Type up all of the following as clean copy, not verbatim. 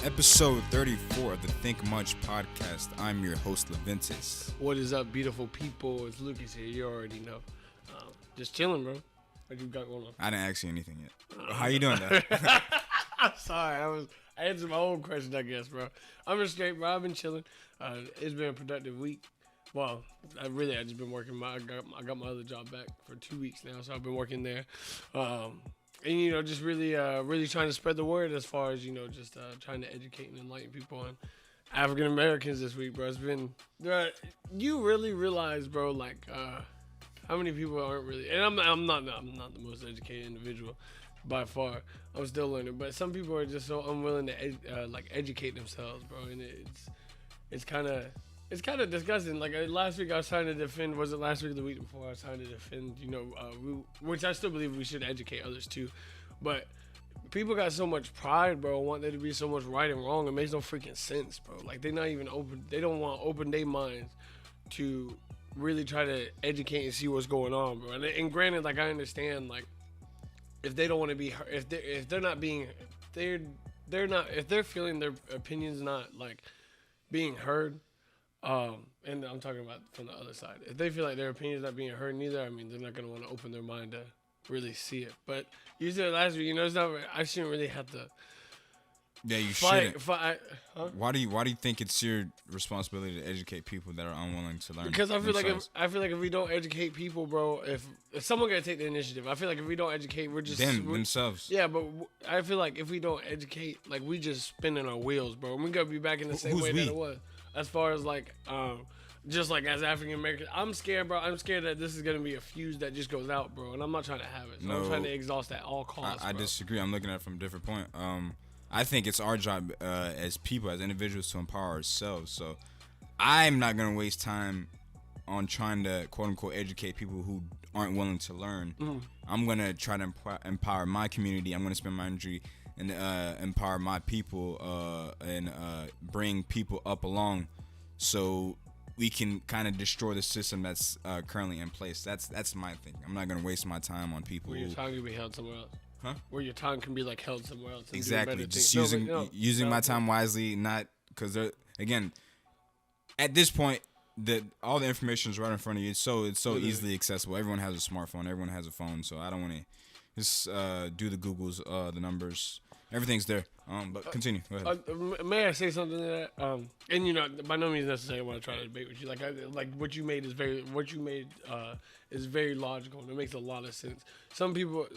Episode 34 of the Think Much podcast. I'm your host, Leventis. What is up, beautiful people? It's Lucas here. You already know. Just chilling, bro. What you got going on? I didn't ask you anything yet. How you doing, though? I'm sorry. I answered my own question, I guess, bro. I'm just straight, bro. I've been chilling. It's been a productive week. Well, I just been working. I got my other job back for 2 weeks now, so I've been working there. And, just really trying to spread the word as far as, just trying to educate and enlighten people on African Americans this week, bro. It's been, you really realize, bro, like, how many people aren't really, and I'm not the most educated individual by far. I'm still learning, but some people are just so unwilling to educate themselves, bro. And it's kind of disgusting. Like last week, I was trying to defend. Was it last week or the week before? I was trying to defend, which I still believe we should educate others too. But people got so much pride, bro. Want there to be so much right and wrong. It makes no freaking sense, bro. Like they're not even open. They don't want to open their minds to really try to educate and see what's going on, bro. And granted, like I understand, like if they don't want to be, if they're not being, they're not, if they're feeling their opinions not like being heard. And I'm talking about from the other side. If they feel like their opinion's not being heard neither, I mean, they're not going to want to open their mind to really see it. But you said last week, it's not, I shouldn't really have to. Yeah, you shouldn't. Why do you think it's your responsibility to educate people that are unwilling to learn? Because I feel like if we don't educate people, bro, if someone got to take the initiative, I feel like if we don't educate, we're themselves. Yeah, but I feel like if we don't educate, like we just spinning our wheels, bro. And we got to be back in the same way that it was. As far as like, just like as African Americans, I'm scared, bro. I'm scared that this is gonna be a fuse that just goes out, bro. And I'm not trying to have it. So I'm trying to exhaust at all costs. I disagree. I'm looking at it from a different point. I think it's our job as people, as individuals, to empower ourselves. So I'm not gonna waste time on trying to quote unquote educate people who aren't willing to learn. Mm-hmm. I'm gonna try to empower my community. I'm gonna spend my energy and empower my people and bring people up along so we can kind of destroy the system that's currently in place. That's my thing. I'm not going to waste my time on people. Where your time can be held somewhere else. Huh? Where your time can be like held somewhere else. Exactly. Just using my time wisely, not because again, at this point, all the information is right in front of you. It's so easily accessible. Everyone has a smartphone. Everyone has a phone. So I don't want to just do the Googles, the numbers. Everything's there. But continue. Go ahead. May I say something to that? And by no means necessarily I want to try to debate with you. Like what you made is very logical and it makes a lot of sense. Some people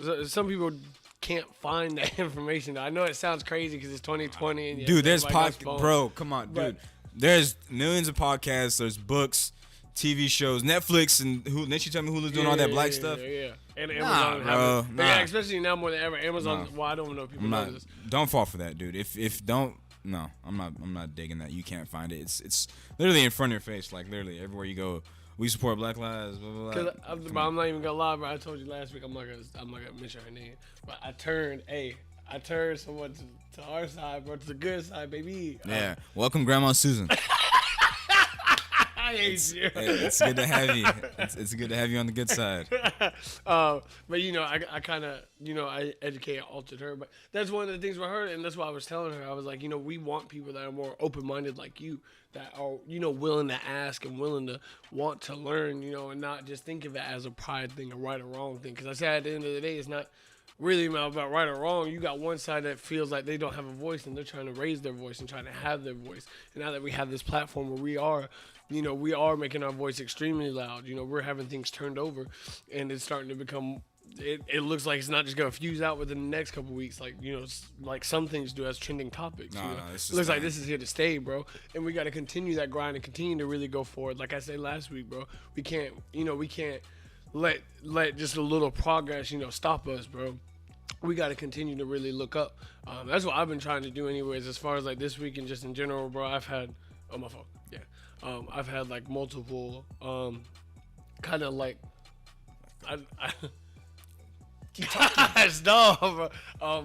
can't find that information. I know it sounds crazy because it's 2020 and dude, there's bro, come on, dude. There's millions of podcasts. There's books, TV shows, Netflix, and Hulu. Didn't you tell me Hulu's doing all that black stuff? Yeah. And Amazon yeah, especially now more than ever. Amazon. Well, I don't know if people know this. Don't fall for that, dude. I'm not digging that. You can't find it. It's literally in front of your face, like literally everywhere you go. We support Black Lives. Blah, blah, blah. I'm not even gonna lie, bro. I told you last week. I'm not gonna mention her name, but I turned someone to our side, bro, to the good side, baby. Yeah. Welcome, Grandma Susan. I hate you. It's good to have you. It's good to have you on the good side. But I kind of I educated and altered her. But that's one of the things with her, and that's why I was telling her. I was like, we want people that are more open-minded like you, that are willing to ask and willing to want to learn, and not just think of it as a pride thing, a right or wrong thing. Because I said at the end of the day, it's not really about right or wrong. You got one side that feels like they don't have a voice and they're trying to raise their voice and trying to have their voice. And now that we have this platform where we are making our voice extremely loud. We're having things turned over and it's starting to become, it looks like it's not just going to fuse out within the next couple of weeks. Like, like some things do as trending topics. It looks like this is here to stay, bro. And we got to continue that grind and continue to really go forward. Like I said last week, bro, we can't let just a little progress, stop us, bro. We got to continue to really look up. That's what I've been trying to do anyways, as far as like this week and just in general, bro. I've had, on my phone, yeah. I've had like multiple, kind of like,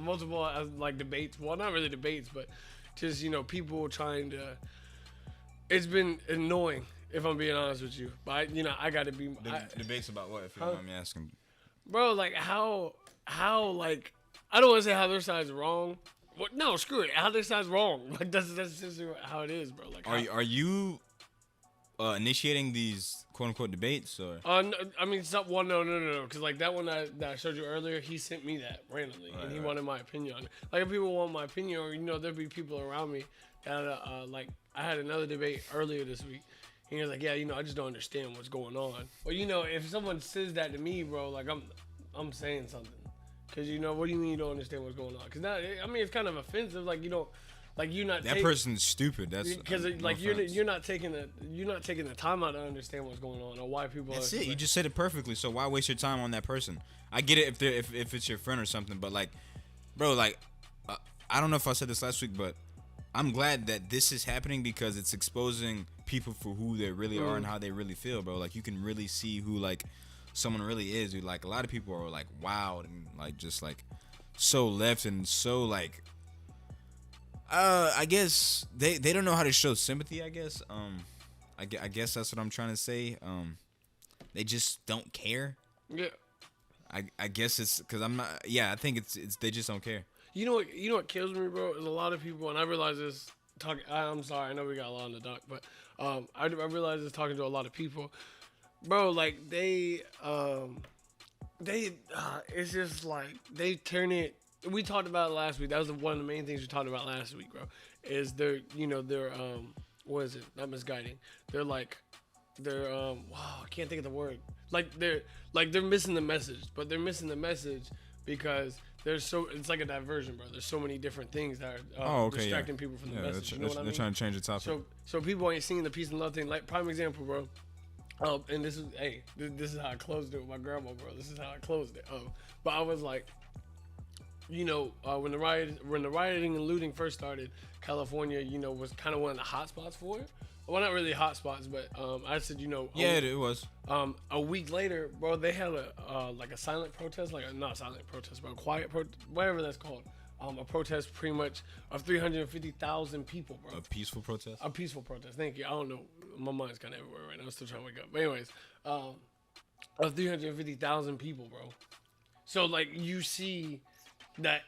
multiple like debates. Well, not really debates, but just, people trying to, it's been annoying, if I'm being honest with you. But, I got to be. Debates about what, if you don't mind me asking? Bro, like how, like, I don't want to say how their side's wrong, What? No, screw it. Other side's wrong. Like that's just how it is, bro. Like, are you initiating these quote unquote debates or? No, I mean, no. Because like that one that I showed you earlier, he sent me that randomly, and he wanted my opinion on it. Like if people want my opinion, or there'd be people around me that like I had another debate earlier this week. And he was like, yeah, I just don't understand what's going on. Well, if someone says that to me, bro, like I'm saying something. Cause what do you mean you don't understand what's going on? Cause now, I mean, it's kind of offensive. Like you're not. That person's stupid. That's because you're not taking the time out to understand what's going on or why people. That's it. You just said it perfectly. So why waste your time on that person? I get it if it's your friend or something, but like, bro, like, I don't know if I said this last week, but I'm glad that this is happening because it's exposing people for who they really are and how they really feel, bro. Like you can really see who like someone really is. Dude, like a lot of people are like wild and like just like so left and so like I guess they don't know how to show sympathy. I guess I guess that's what I'm trying to say. They just don't care. Yeah. I guess it's because I'm not. Yeah, I think it's they just don't care. You know what kills me, bro, is a lot of people, and I realize this talking. I'm sorry, I know we got a lot on the dock, but I realize this talking to a lot of people, bro. Like they it's just like they turn it. We talked about it last week. That was one of the main things we talked about last week, bro. Is they're what is it? Not misguiding. They're wow, I can't think of the word. They're missing the message, but they're missing the message because it's like a diversion, bro. There's so many different things that are distracting people from the message. They're trying to change the topic. So people ain't seeing the peace and love thing. Like prime example, bro. And this is how I closed it with my grandma, bro. This is how I closed it. But I was like, when the rioting and looting first started, California, was kind of one of the hot spots for it. Well, not really hot spots, but I said, yeah, it was. A week later, bro, they had a silent protest, not a silent protest, but a quiet whatever that's called. A protest pretty much of 350,000 people, bro. A peaceful protest? A peaceful protest. Thank you. I don't know. My mind's kind of everywhere right now. I'm still trying to wake up. But anyways, of 350,000 people, bro. So, like, you see that,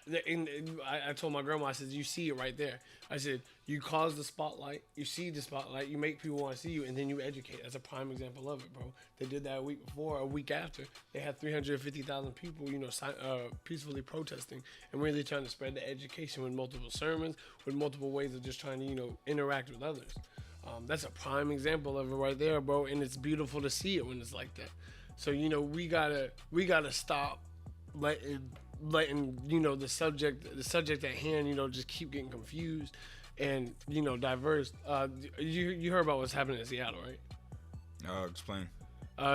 I told my grandma, I said, you see it right there. I said, you cause the spotlight, you see the spotlight, you make people want to see you, and then you educate. That's a prime example of it, bro. They did that a week before, a week after. They had 350,000 people, peacefully protesting and really trying to spread the education with multiple sermons, with multiple ways of just trying to, interact with others. That's a prime example of it right there, bro, and it's beautiful to see it when it's like that. So, we gotta stop letting the subject at hand just keep getting confused and diverse. You heard about what's happening in Seattle, right? Explain.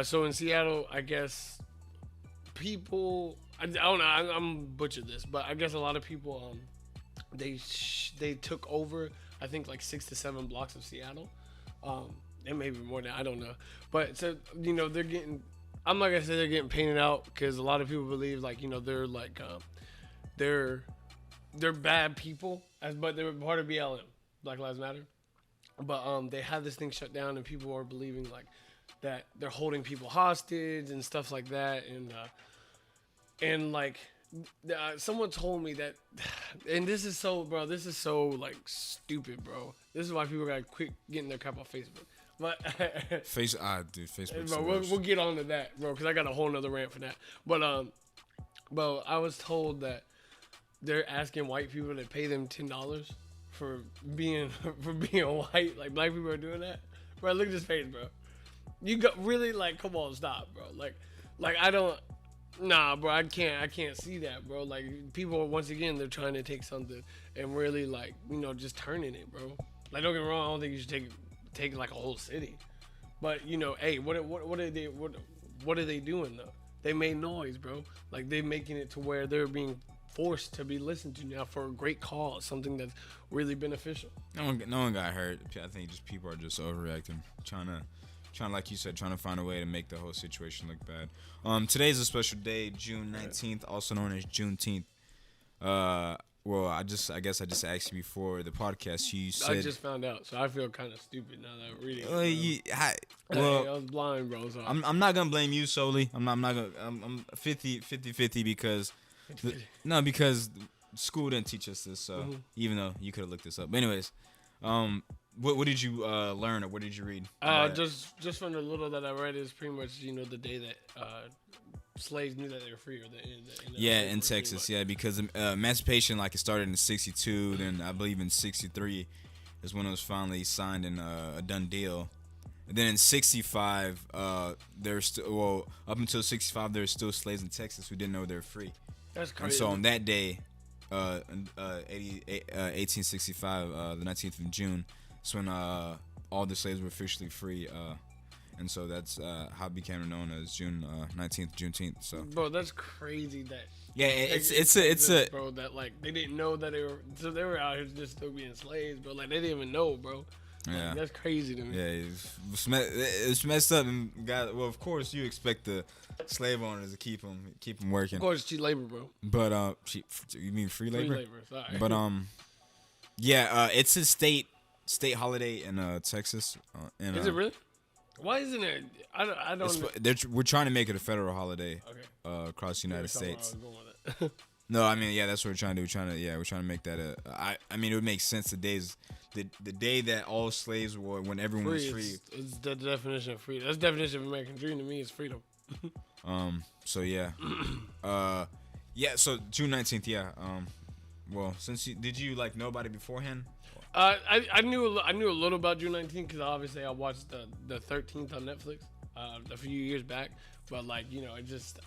So in Seattle, I guess people, I don't know, I'm butchered this, but I guess a lot of people they took over, I think, like 6 to 7 blocks of Seattle, and maybe more than, I don't know, but so they're getting, I'm not gonna say they're getting painted out because a lot of people believe they're like they're bad people, but they're part of BLM, Black Lives Matter. But they had this thing shut down and people are believing like that they're holding people hostage and stuff like that, and like someone told me that, and this is so like stupid, bro. This is why people gotta quit getting their crap off Facebook. But Facebook. Bro, we'll get on to that, bro, because I got a whole nother rant for that. But I was told that they're asking white people to pay them $10 for being white. Like black people are doing that, bro. Look at his face, bro. You got really like, come on, stop, bro. Like I don't, nah, bro. I can't see that, bro. Like people, once again, they're trying to take something and really like just turning it, bro. Like don't get me wrong, I don't think you should take like a whole city, but hey, what are they doing though? They made noise, bro. Like they're making it to where they're being forced to be listened to now for a great cause, something that's really beneficial. No one got hurt. I think just people are just overreacting, trying like you said, trying to find a way to make the whole situation look bad. Today's a special day, June 19th, also known as Juneteenth. Well, I guess I just asked you before the podcast. You said I just found out, so I feel kind of stupid now that I'm reading. I was blind, bro. So I'm not gonna blame you solely. I'm 50-50 because because school didn't teach us this, so even though you could have looked this up. But anyways, what did you learn or what did you read? Just from the little that I read is pretty much the day that slaves knew that they were free, or in Texas, because emancipation it started in '62, then I believe in '63 is when it was finally signed and a done deal. And then in '65, there's still up until '65 there's still slaves in Texas who didn't know they're free. That's crazy. And so on that day, 1865, the 19th of June, is when all the slaves were officially free. And so that's how it became known as June 19th, Juneteenth. So, bro, that's crazy that. Yeah, it's a bro that they didn't know that they were out here just still being slaves, bro. They didn't even know, bro. Yeah, that's crazy to me. Yeah, it's messed up. And well, of course you expect the slave owners to keep them working. Of course, cheap labor, bro. But you mean free labor? Free labor, sorry. But it's a state holiday in Texas. Is it really? Why isn't it? I don't. We're trying to make it a federal holiday. Okay. Across the United States. Where I was going with it. No, I mean, that's what we're trying to do. We're trying to make that I mean, it would make sense. The day that all slaves were, when everyone was free. It's the definition of freedom. That's the definition of American dream to me is freedom. So yeah. So June 19th. Yeah. Well, did you know about it beforehand? I knew a little about June 19th because obviously I watched the 13th on Netflix a few years back, but I just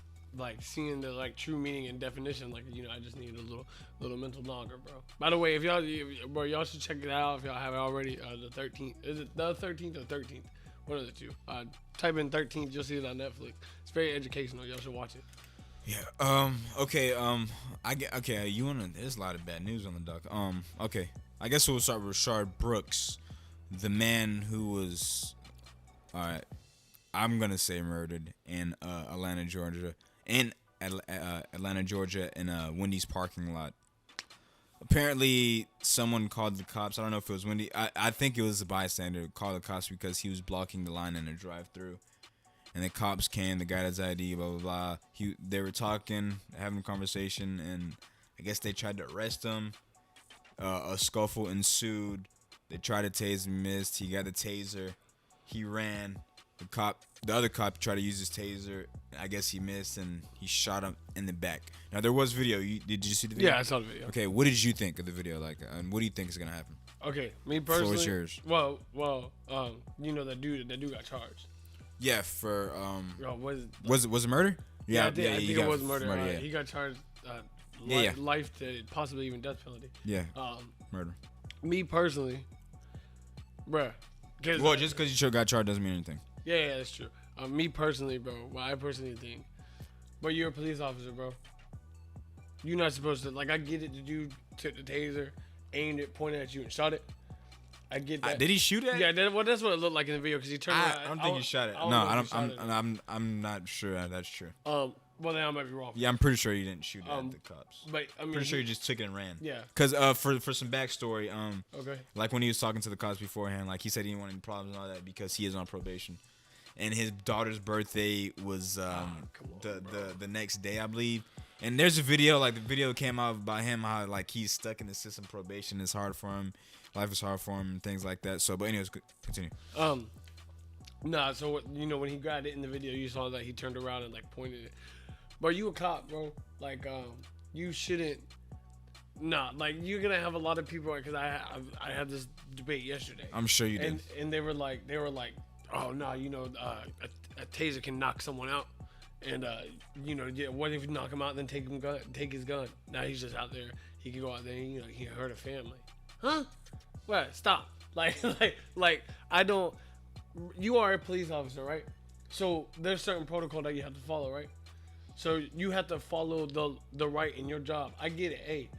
seeing the true meaning and definition, I just needed a little mental logger, bro. By the way, if y'all should check it out if y'all haven't already. The 13th, is it the 13th or 13th? One of the two. Type in 13th, you'll see it on Netflix. It's very educational. Y'all should watch it. Yeah. Okay. Okay. There's a lot of bad news on the dock. Okay. I guess we'll start with Rashard Brooks, the man who was, I'm gonna say murdered in Atlanta, Georgia, in a Wendy's parking lot. Apparently, someone called the cops. I don't know if it was Wendy. I think it was a bystander who called the cops because he was blocking the line in a drive-thru. And the cops came. The guy had his ID. Blah blah blah. They were talking, having a conversation, and I guess they tried to arrest him. A scuffle ensued. They tried to tase him, missed. He got a taser. He ran. The other cop tried to use his taser. I guess he missed, and he shot him in the back. Now, there was video. Did you see the video? Yeah, I saw the video. Okay, what did you think of the video? And what do you think is going to happen? Okay, me personally. Floor is yours. Well, that dude got charged. Yeah, for, was it murder? Yeah, I think it was murder. Yeah. He got charged life to possibly even death penalty. Yeah, murder. Me personally, bruh. Well, just because you sure got charged doesn't mean anything. Yeah, that's true. Me personally, bro, what I personally think, but you're a police officer, bro. You're not supposed to, I get it, the dude took the taser, aimed it, pointed at you, and shot it. I get that. Did he shoot it? Yeah, that's what it looked like in the video, because he turned around. I don't think he shot it. I'm not sure that's true. Well, then I might be wrong. Yeah, I'm pretty sure you didn't shoot at the cops. But I mean, pretty sure you just took it and ran. Yeah. Because for some backstory, okay. When he was talking to the cops beforehand, he said he didn't want any problems and all that because he is on probation, and his daughter's birthday was the next day, I believe. And there's a video, the video came out about him how he's stuck in the system, probation is hard for him, life is hard for him, and things like that. So, but anyways, continue. Nah. So when he grabbed it in the video, you saw that he turned around and pointed it. Bro, you a cop, bro. You shouldn't. Nah, you're gonna have a lot of people because I had this debate yesterday. I'm sure you did. And they were like, oh no, a taser can knock someone out, and what if you knock him out, then take his gun? Now he's just out there. He can go out there, and, he can hurt a family. Huh? What? Stop. I don't. You are a police officer, right? So there's certain protocol that you have to follow, right? So you have to follow the right in your job. I get it. Hey,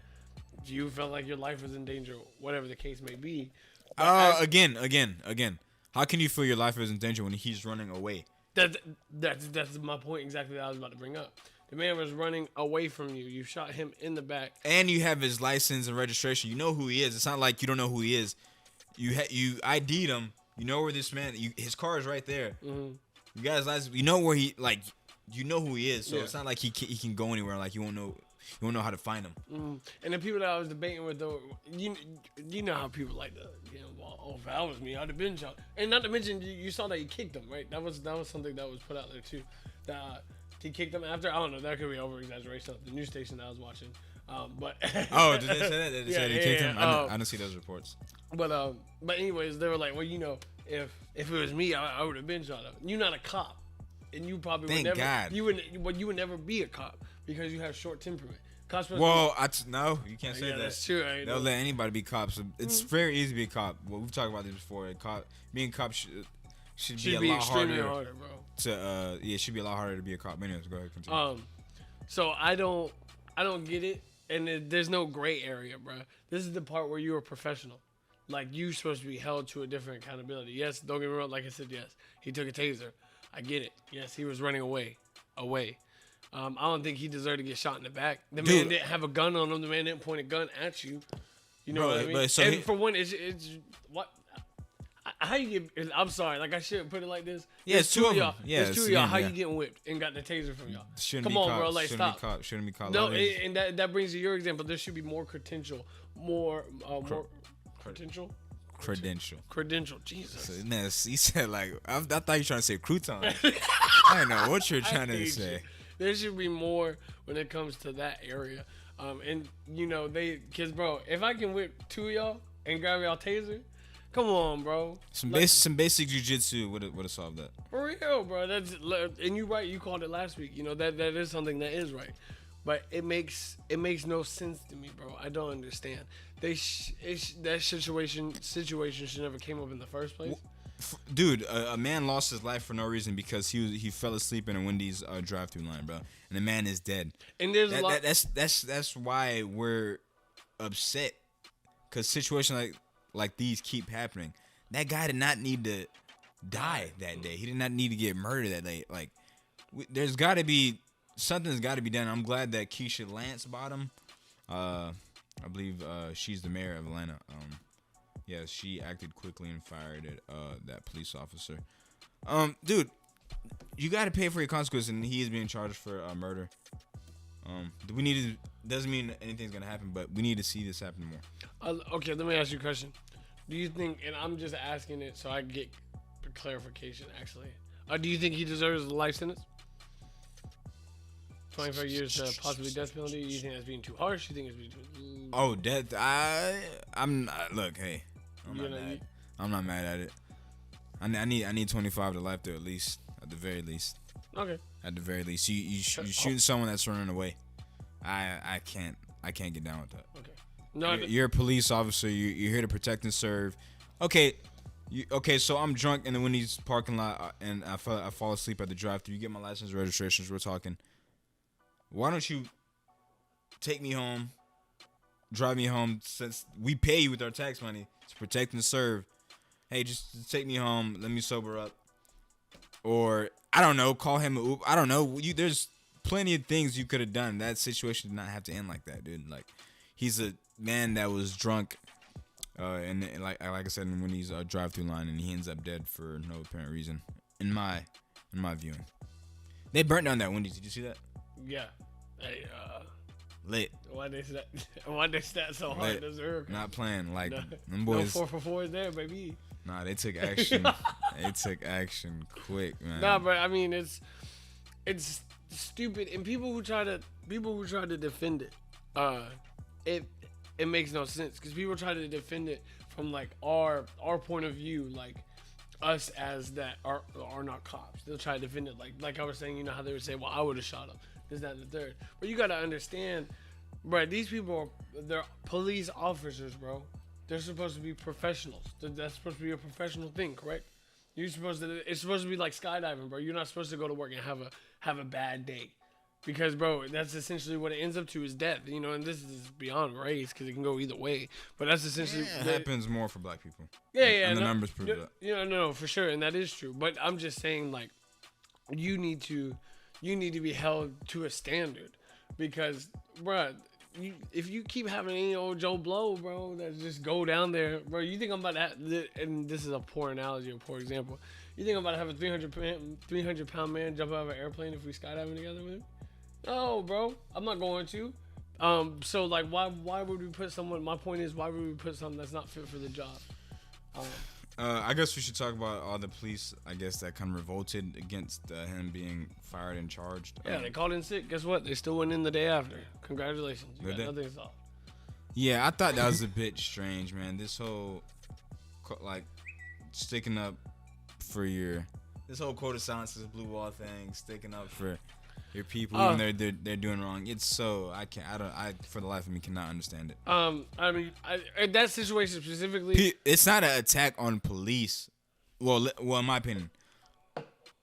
do you feel like your life is in danger, whatever the case may be? Again. How can you feel your life is in danger when he's running away? That's my point exactly that I was about to bring up. The man was running away from you. You shot him in the back. And you have his license and registration. You know who he is. It's not like you don't know who he is. You ID'd him. You know where this man. His car is right there. Mm-hmm. You got his license. You know where he You know who he is, so it's not like he can go anywhere. You won't know You won't know how to find them. And the people that I was debating with, though, you know how people like to, well, oh, if that was me, I'd have been shot. And not to mention, you saw that he kicked him, right? That was something that was put out there too. That he kicked him after. I don't know. That could be over exaggeration of the news station that I was watching. But oh, did they say that? Did they say he kicked him? I don't see those reports. But anyways, they were like, well, if it was me, I would have been shot up. You're not a cop, and you probably Thank would never. God. You would never be a cop because you have short temperament. Well, no, you can't say that. That's true. They'll let anybody be cops. So it's very easy to be a cop. Well, we've talked about this before. Being a cop should be a lot harder, bro. It should be a lot harder to be a cop. But anyways, go ahead, continue. So I don't get it, and there's no gray area, bro. This is the part where you're a professional. Like, you're supposed to be held to a different accountability. Yes, don't get me wrong. Like I said, yes, he took a taser. I get it. Yes, he was running away. I don't think he deserved to get shot in the back. The man didn't have a gun on him. The man didn't point a gun at you. You know what I mean? And for one, it's what? How you get? I'm sorry. Like, I shouldn't put it like this. Yeah, it's two of y'all. Yeah, it's two of y'all. How you getting whipped and got the taser from y'all? Come on, bro. Like, stop. Shouldn't be caught. No, and that brings to your example. There should be more credential. Credential. Jesus. So, man, he said, like, I thought you were trying to say crouton. I don't know what you're trying to say. There should be more when it comes to that area. And, because, bro, if I can whip two of y'all and grab y'all taser, come on, bro. Some basic jiu-jitsu would have solved that. For real, bro. And you're right. You called it last week. that is something that is right. But it makes no sense to me, bro. I don't understand. That situation should never came up in the first place. Dude, a man lost his life for no reason because he fell asleep in a Wendy's drive-through line, bro, and the man is dead. And there's that's why we're upset, because situations like these keep happening. That guy did not need to die that day. He did not need to get murdered that day. Like, there's got to be something's got to be done. I'm glad that Keisha Lance Bottom, I believe she's the mayor of Atlanta. Yeah, she acted quickly and fired at that police officer. Dude, you got to pay for your consequences, and he is being charged for murder. Doesn't mean anything's gonna happen, but we need to see this happen more. Okay, let me ask you a question. Do you think, and I'm just asking it so I get clarification, actually. Do you think he deserves a life sentence? 25 years, possibly death penalty. You think that's being too harsh? You think it's being too... Oh, death. I'm not. Look, hey, I'm not mad at it. I need 25 to life though, at the very least. Okay. At the very least, you shooting someone that's running away. I can't get down with that. Okay. No, you're a police officer. You're here to protect and serve. Okay. So I'm drunk in the Wendy's parking lot and I fall asleep at the drive-thru. You get my license, registrations. We're talking. Why don't you take me home, drive me home, since we pay you with our tax money to protect and serve? Hey, just take me home. Let me sober up. Or, I don't know, call him an Uber. I don't know. There's plenty of things you could have done. That situation did not have to end like that, dude. Like, he's a man that was drunk, and like I said, when he's a drive-through line, and he ends up dead for no apparent reason. In my viewing, they burnt down that Wendy's. Did you see that? Yeah. Hey, lit. Why they stat so hard? Not playing. Like, them boys. No 4 is there, baby. Nah, they took action. They took action quick, man. Nah, but I mean, it's stupid, and people who try to defend it, it makes no sense, because people try to defend it from like our point of view, like us as that are not cops. They'll try to defend it like I was saying. You know how they would say, "Well, I would have shot him." This, that, and the third. But you gotta understand, bro. These people they're police officers, bro. They're supposed to be professionals. That's supposed to be a professional thing, correct? It's supposed to be like skydiving, bro. You're not supposed to go to work and have a bad day, because, bro, that's essentially what it ends up to is death. And this is beyond race, because it can go either way. But that's essentially it happens more for black people. Yeah, and the numbers prove that. No, for sure, and that is true. But I'm just saying, like, you need to be held to a standard, because, bro, if you keep having any old Joe Blow, bro, that just go down there, bro, you think I'm about to have, and this is a poor analogy, a poor example, you think I'm about to have a 300-pound man jump out of an airplane if we skydiving together with him? No, bro, I'm not going to. So like, why would we put someone? My point is, why would we put someone that's not fit for the job? I guess we should talk about all the police, I guess, that kind of revolted against him being fired and charged. Yeah, they called in sick. Guess what? They still went in the day after. Congratulations. You got nothing solved. Yeah, I thought that was a bit strange, man. This whole, like, sticking up for this whole code of silence, this blue wall thing, sticking up for your people even they're doing wrong. It's so, I for the life of me cannot understand it. I mean, in that situation specifically, it's not an attack on police. Well, in my opinion,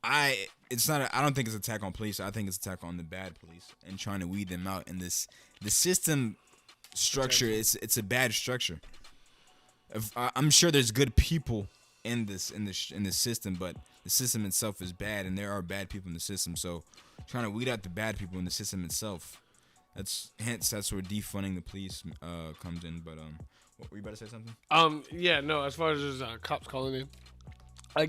I don't think it's an attack on police. I think it's an attack on the bad police and trying to weed them out. And the system structure, it's a bad structure. I'm sure there's good people in this system, but the system itself is bad, and there are bad people in the system. So trying to weed out the bad people in the system itself, that's where defunding the police comes in. But what, were you about to say something? Yeah, no. As far as cops calling in, I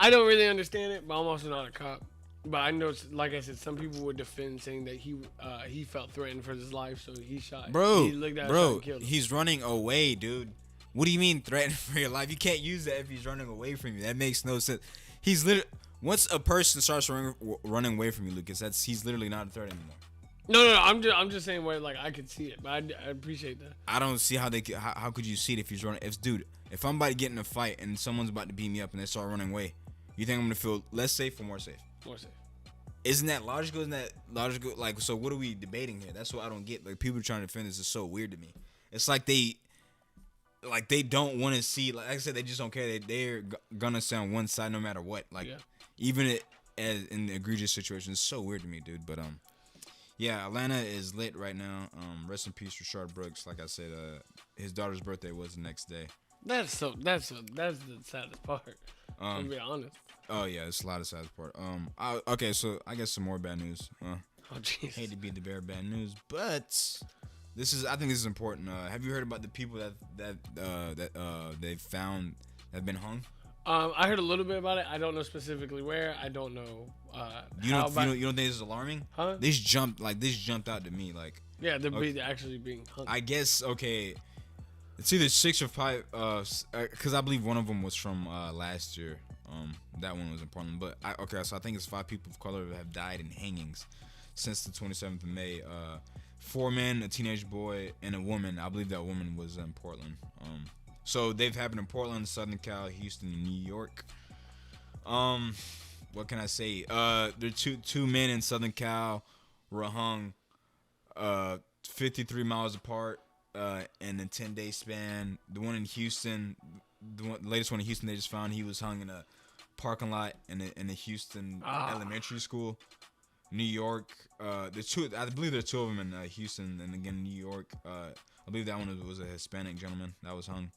don't really understand it, but I'm also not a cop. But I know, like I said, some people would defend saying that he felt threatened for his life, so he shot. He looked at him and killed him. He's running away, dude. What do you mean threatened for your life? You can't use that if he's running away from you. That makes no sense. He's literally, once a person starts running away from you, Lucas, he's literally not a threat anymore. No. I'm just saying where like I could see it, but I appreciate that. I don't see how how could you see it if he's running? If I'm about to get in a fight and someone's about to beat me up and they start running away, you think I'm gonna feel less safe or more safe? More safe. Isn't that logical? Like, so what are we debating here? That's what I don't get. Like, people trying to defend this is so weird to me. It's like they don't want to see. Like I said, they just don't care. They're gonna stay on one side no matter what. Like, even as in the egregious situation, it's so weird to me, dude. But yeah, Atlanta is lit right now. Rest in peace, Rashard Brooks. Like I said, his daughter's birthday was the next day. That's the saddest part. To be honest. Oh yeah, it's a lot of sad part. Okay, so I guess some more bad news. Oh jeez. Hate to be the bearer of bad news, but I think this is important. Have you heard about the people that they found that have been hung? I heard a little bit about it. I don't know specifically where. I don't know. You don't think this is alarming? Huh? This jumped out to me. Like, yeah, they're actually being hung. I guess okay. It's either 6 or 5. Because I believe one of them was from last year. That one was in Portland. But so I think it's 5 people of color that have died in hangings since the 27th of May. 4 men, a teenage boy, and a woman. I believe that woman was in Portland. So they've happened in Portland, Southern Cal, Houston, and New York. What can I say? There two men in Southern Cal were hung 53 miles apart in a 10-day span. The one in Houston, the latest one in Houston, they just found he was hung in a parking lot in a Houston elementary school. New York, there's 2. I believe there's 2 of them in Houston, and again New York. I believe that one was a Hispanic gentleman that was hung,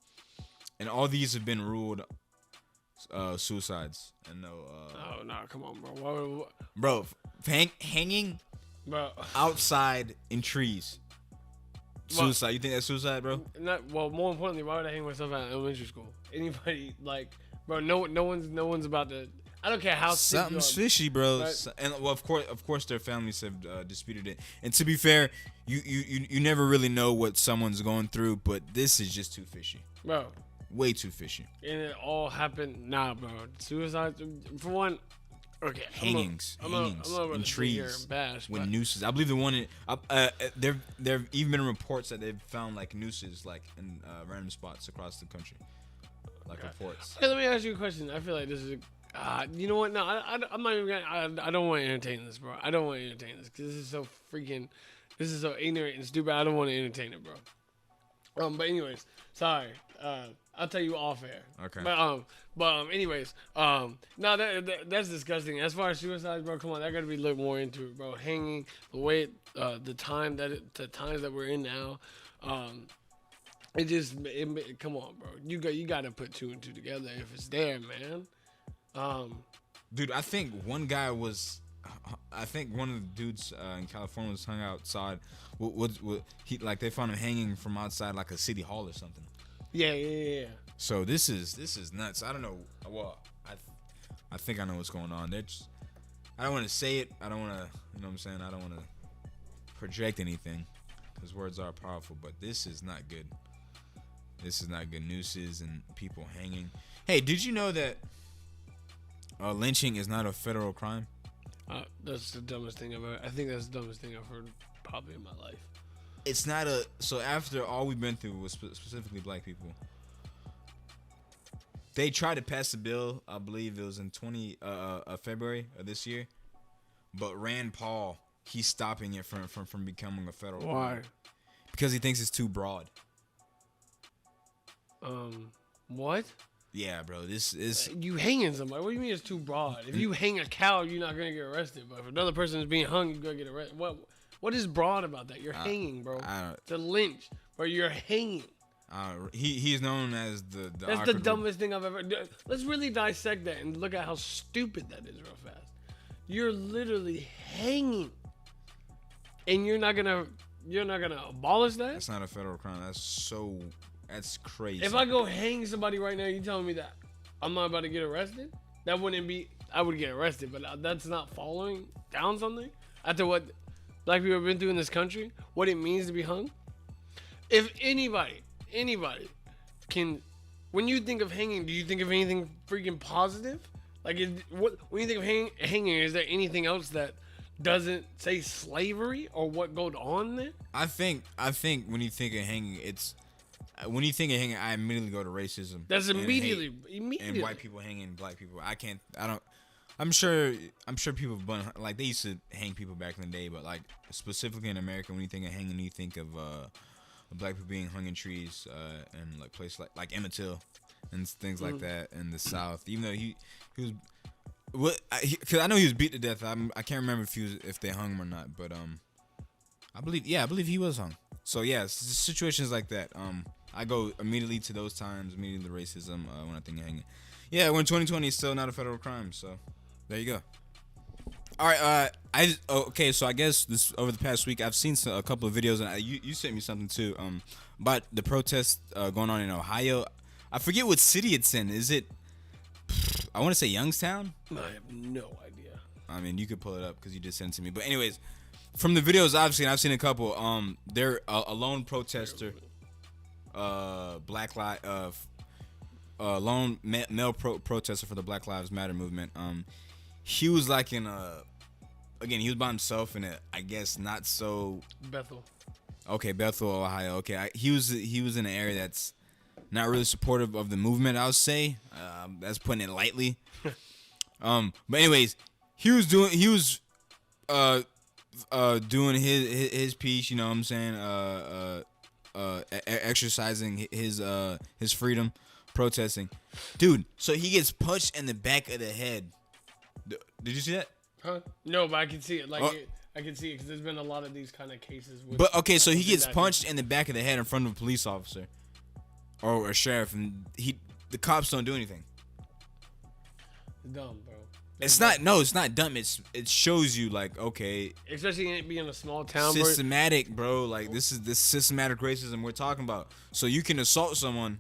and all these have been ruled suicides. And no. Oh no! Come on, bro. Bro, hanging, bro, outside in trees. Suicide. You think that's suicide, bro? Well, more importantly, why would I hang myself out in elementary school? Anybody bro? No one's about to. I don't care how something's fishy, bro. Right? And well, of course, their families have disputed it. And to be fair, you never really know what someone's going through, but this is just too fishy, bro. Way too fishy. And it all happened. Nah, bro. Suicide for one. Okay, hangings in trees with nooses. I believe the one there've even been reports that they've found like nooses like in random spots across the country, like reports. Hey, let me ask you a question. I feel like this is you know what? No, I'm not even gonna. I don't want to entertain this, bro. I don't want to entertain this because this is so ignorant and stupid. I don't want to entertain it, bro. But anyways, sorry. I'll tell you off air. Okay. But anyways, no, that's disgusting. As far as suicides, bro, come on, I gotta be looked more into it, bro. Hanging, the way, the times that we're in now, come on, bro. You gotta put 2 and 2 together if it's there, man. Dude, I think one of the dudes in California was hung outside. They found him hanging from outside like a city hall or something. Yeah. So this is nuts. I don't know. Well, I think I know what's going on. I don't want to say it. I don't want to. You know what I'm saying? I don't want to project anything, because words are powerful. But this is not good. This is not good. Nooses and people hanging. Hey, did you know that lynching is not a federal crime? That's the dumbest thing I've ever. I think that's the dumbest thing I've heard probably in my life. It's not a. So after all we've been through with specifically black people, they tried to pass a bill. I believe it was in February of this year, but Rand Paul, he's stopping it from becoming a federal crime. Why? Because he thinks it's too broad. What? Yeah, bro. This is You hanging somebody. What do you mean it's too broad? If you hang a cow, you're not gonna get arrested. But if another person is being hung, you're gonna get arrested. What is broad about that? You're hanging, bro. It's a lynch, bro. You're hanging. He's known as the That's the dumbest thing I've ever. Let's really dissect that and look at how stupid that is real fast. You're literally hanging, and you're not gonna abolish that. That's not a federal crime. That's crazy. If I go hang somebody right now, you telling me that I'm not about to get arrested? That wouldn't be. I would get arrested, but that's not following down something after what black people have been through in this country. What it means to be hung. If anybody can, when you think of hanging, do you think of anything freaking positive? Like, when you think of hanging, is there anything else that doesn't say slavery or what goes on there? I think when you think of hanging, I immediately go to racism. That's immediately. And white people hanging black people. I'm sure people have done, like, they used to hang people back in the day, but like specifically in America, when you think of hanging, you think of black people being hung in trees and like places like Emmett Till and things like that in the South. Even though he was because I know he was beat to death. I can't remember if they hung him or not, but I believe he was hung. So yeah, situations like that. I go immediately to those times, immediately to racism when I think of hanging. Yeah, when 2020 is still not a federal crime, so there you go. All right, okay, so I guess this over the past week I've seen a couple of videos, and you sent me something too, about the protests going on in Ohio. I forget what city it's in. Is it? I want to say Youngstown. I have no idea. I mean, you could pull it up because you just sent it to me. But anyways, from the videos I've seen a couple. They're a lone protester. Lone male protester for the Black Lives Matter movement. He was like in again, he was by himself in I guess not so Bethel. Okay, Bethel, Ohio. Okay, he was in an area that's not really supportive of the movement, I would say. That's putting it lightly. But anyways, he was doing his piece, you know what I'm saying? Exercising his freedom, protesting. Dude, so he gets punched in the back of the head. Did you see that? Huh? No, but I can see it. I can see it because there's been a lot of these kind of cases. But okay, so he gets punched in the back of the head in front of a police officer or a sheriff, and the cops don't do anything. Dumb, bro. It's not dumb. It shows you, like, okay, especially it being a small town. Systematic, bro. Like, this is this systematic racism we're talking about. So you can assault someone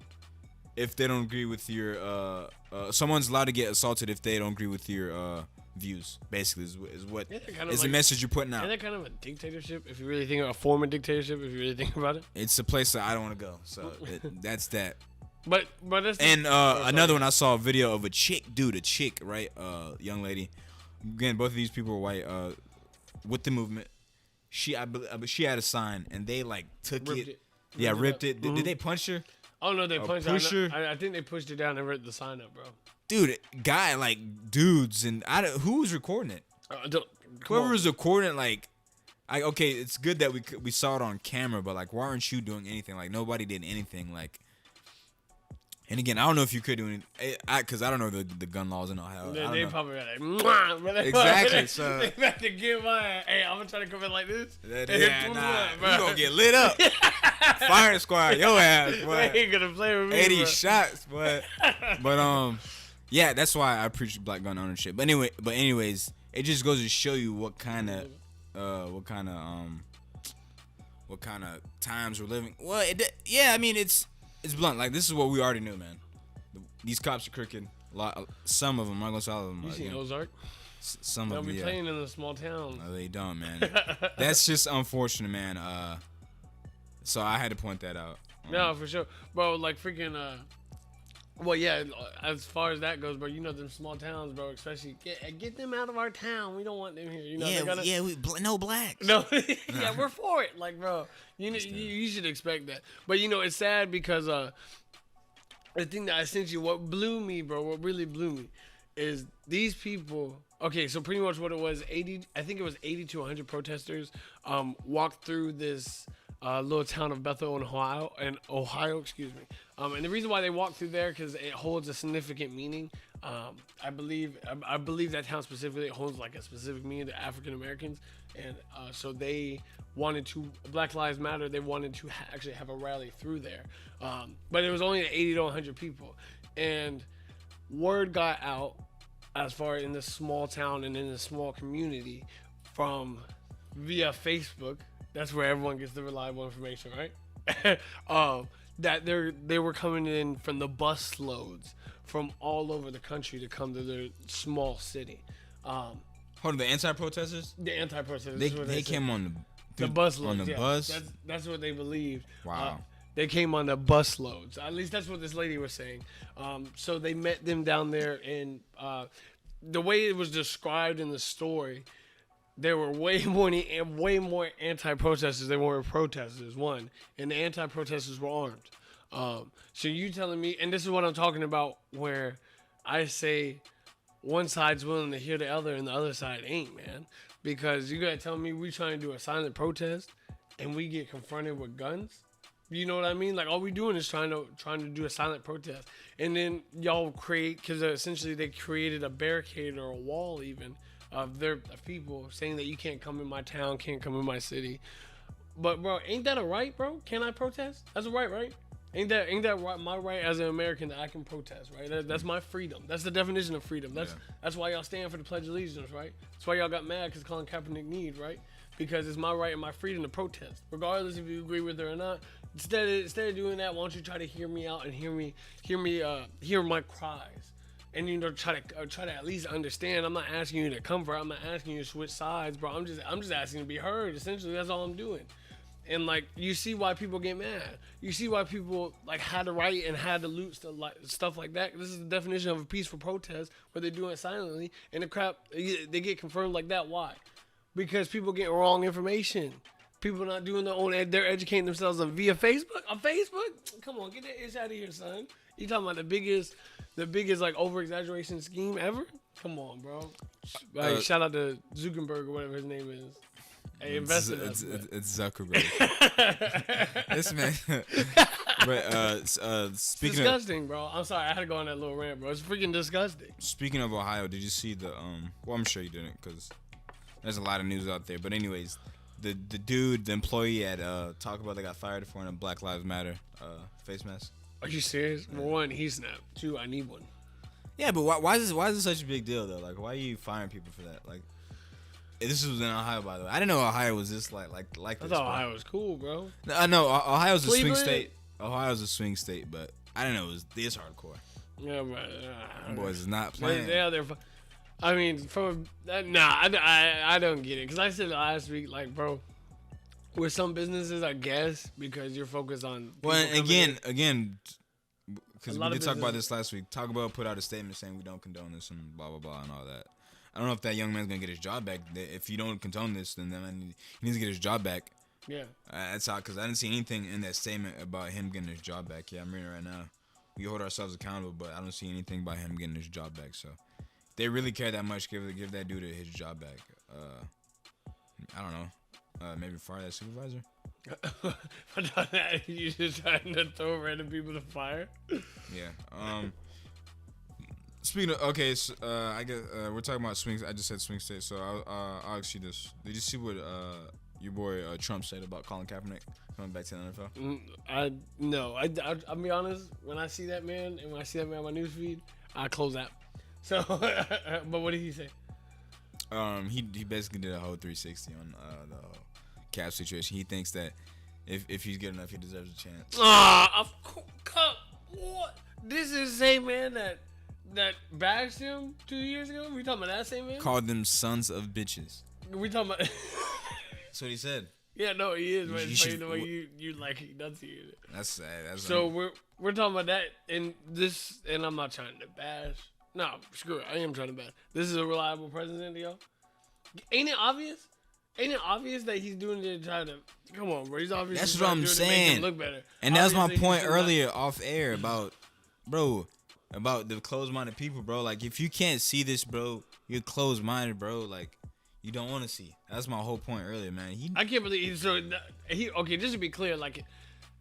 if they don't agree with your. Someone's allowed to get assaulted if they don't agree with your views. Basically, is what is the message you're putting out. Isn't that kind of a dictatorship? If you really think of a form of dictatorship, if you really think about it, it's a place that I don't want to go. So that's that. But that's another one, I saw a video of a chick, right? Young lady. Again, both of these people were white. With the movement, she had a sign, and they like took it. Yeah, ripped it. Mm-hmm. Did they punch her? Oh no, they punched her. I think they pushed her down and ripped the sign up, bro. Dude, dudes, and who was recording it? Whoever was recording it, like, okay, it's good that we saw it on camera, but like, why aren't you doing anything? Like, nobody did anything, like. And again, I don't know if you could do anything, because I don't know the gun laws in Ohio. They probably got like, exactly. So they about to get my, hey, I'm gonna try to come in like this. Yeah, you gonna get lit up. Firing squad, your ass, boy. They ain't gonna play with me. 80 bro. shots, boy. But yeah, that's why I preach black gun ownership. But anyways, it just goes to show you what kind of times we're living. Well, I mean, it's blunt. Like, this is what we already knew, man. These cops are crooked. Some of them. I'm not gonna say all of them. You seen Ozark? Some They'll of be them, playing in the small towns. No, they don't, man. That's just unfortunate, man. So I had to point that out. No, for sure, bro. Like freaking. Well, yeah. As far as that goes, bro, you know them small towns, bro. Especially get them out of our town. We don't want them here. You know. No blacks. No, yeah, we're for it. Like, bro, you should expect that. But it's sad because the thing that essentially what blew me, bro, what really blew me, is these people. Okay, so pretty much what it was, 80. I think it was 80 to 100 protesters walked through this little town of Bethel, Ohio, excuse me. And the reason why they walked through there because it holds a significant meaning. I believe that town specifically holds like a specific meaning to African Americans, and so they wanted to Black Lives Matter. They wanted to actually have a rally through there, but it was only 80 to 100 people, and word got out as far in this small town and in this small community from via Facebook. That's where everyone gets the reliable information, right? That they were coming in from the bus loads from all over the country to come to their small city. Hold on, the anti-protesters? The anti-protesters. They came on the bus loads. On the bus? That's what they believed. Wow. They came on the bus loads. At least that's what this lady was saying. So they met them down there, and the way it was described in the story, there were way more anti-protesters than were protesters. One, and the anti-protesters were armed. So you telling me, and this is what I'm talking about, where I say one side's willing to hear the other, and the other side ain't, man. Because you gotta tell me we trying to do a silent protest, and we get confronted with guns. You know what I mean? Like all we doing is trying to do a silent protest, and then y'all create, because essentially they created a barricade or a wall even of their people saying that you can't come in my town, can't come in my city. But bro, ain't that a right, bro? Can I protest? That's a right? Ain't that right, my right as an American that I can protest, right? That's my freedom. That's the definition of freedom. That's why y'all stand for the Pledge of Allegiance, right? That's why y'all got mad because Colin Kaepernick need, right? Because it's my right and my freedom to protest, regardless if you agree with it or not. Instead of doing that, why don't you try to hear me out and hear my cries, and try to at least understand. I'm not asking you to comfort. I'm not asking you to switch sides, bro. I'm just asking to be heard. Essentially, that's all I'm doing. And like you see why people get mad. You see why people like had to write and had to loot stuff like that. This is the definition of a peaceful protest, where they're doing it silently, and the crap they get confirmed like that. Why? Because people get wrong information. People not doing their own. They're educating themselves via Facebook. On Facebook, come on, get that itch out of here, son. You talking about the biggest like over exaggeration scheme ever? Come on, bro. Like, shout out to Zuckerberg or whatever his name is. Hey, invested it's Zuckerberg. This man. But speaking disgusting, bro. I'm sorry, I had to go on that little rant, bro. It's freaking disgusting. Speaking of Ohio, did you see the Well, I'm sure you didn't, because there's a lot of news out there. But anyways, the employee at Taco Bell that got fired for a Black Lives Matter face mask. Are you serious? Well, one, he snapped. Two, I need one. Yeah, but why is this such a big deal though? Like, why are you firing people for that? Like, this was in Ohio, by the way. I didn't know Ohio was this like this. I thought Ohio was cool, bro. I know Ohio's a swing state. Ohio's a swing state, but I didn't know it was this hardcore. Yeah, but Them boys is not playing. They're I mean, I don't get it, because I said last week, like, bro, with some businesses, I guess, because you're focused on. Well, again, because we did talk about this last week. Taco Bell put out a statement saying we don't condone this and blah blah blah and all that. I don't know if that young man's gonna get his job back. If you don't condone this, then he needs to get his job back. Yeah, that's how. Because I didn't see anything in that statement about him getting his job back. Yeah, I'm reading it right now. We hold ourselves accountable, but I don't see anything about him getting his job back. So, if they really care that much, give that dude his job back. I don't know. Maybe fire that supervisor. You just trying to throw random people to fire? Yeah. Speaking of, okay, so, I guess we're talking about swings. I just said swing state, so I'll ask you this: did you see what your boy Trump said about Colin Kaepernick coming back to the NFL? No. I'll be honest. When I see that man and when I see that man on my newsfeed, I close that. So, but what did he say? He basically did a whole 360 on the cap situation. He thinks that if he's good enough, he deserves a chance. What? This is the same man that that bashed him 2 years ago? We talking about that same man? Called them sons of bitches. We talking about... That's what he said. Yeah, no, he is. But You it's funny should- the way you like enunciate it. That's sad. That's So we're talking about that, and this, and I'm not trying to bash. No, screw it. I am trying to bash. This is a reliable president, y'all. Ain't it obvious? Ain't it obvious that he's doing it to try to... Come on, bro. He's obviously That's what I'm doing it to make saying. him look better. And that was my Obviously, point he's doing earlier off air about the closed-minded people, bro. Like, if you can't see this, bro, you're closed-minded, bro. Like, you don't want to see. That's my whole point earlier, man. I can't believe okay, just to be clear, like,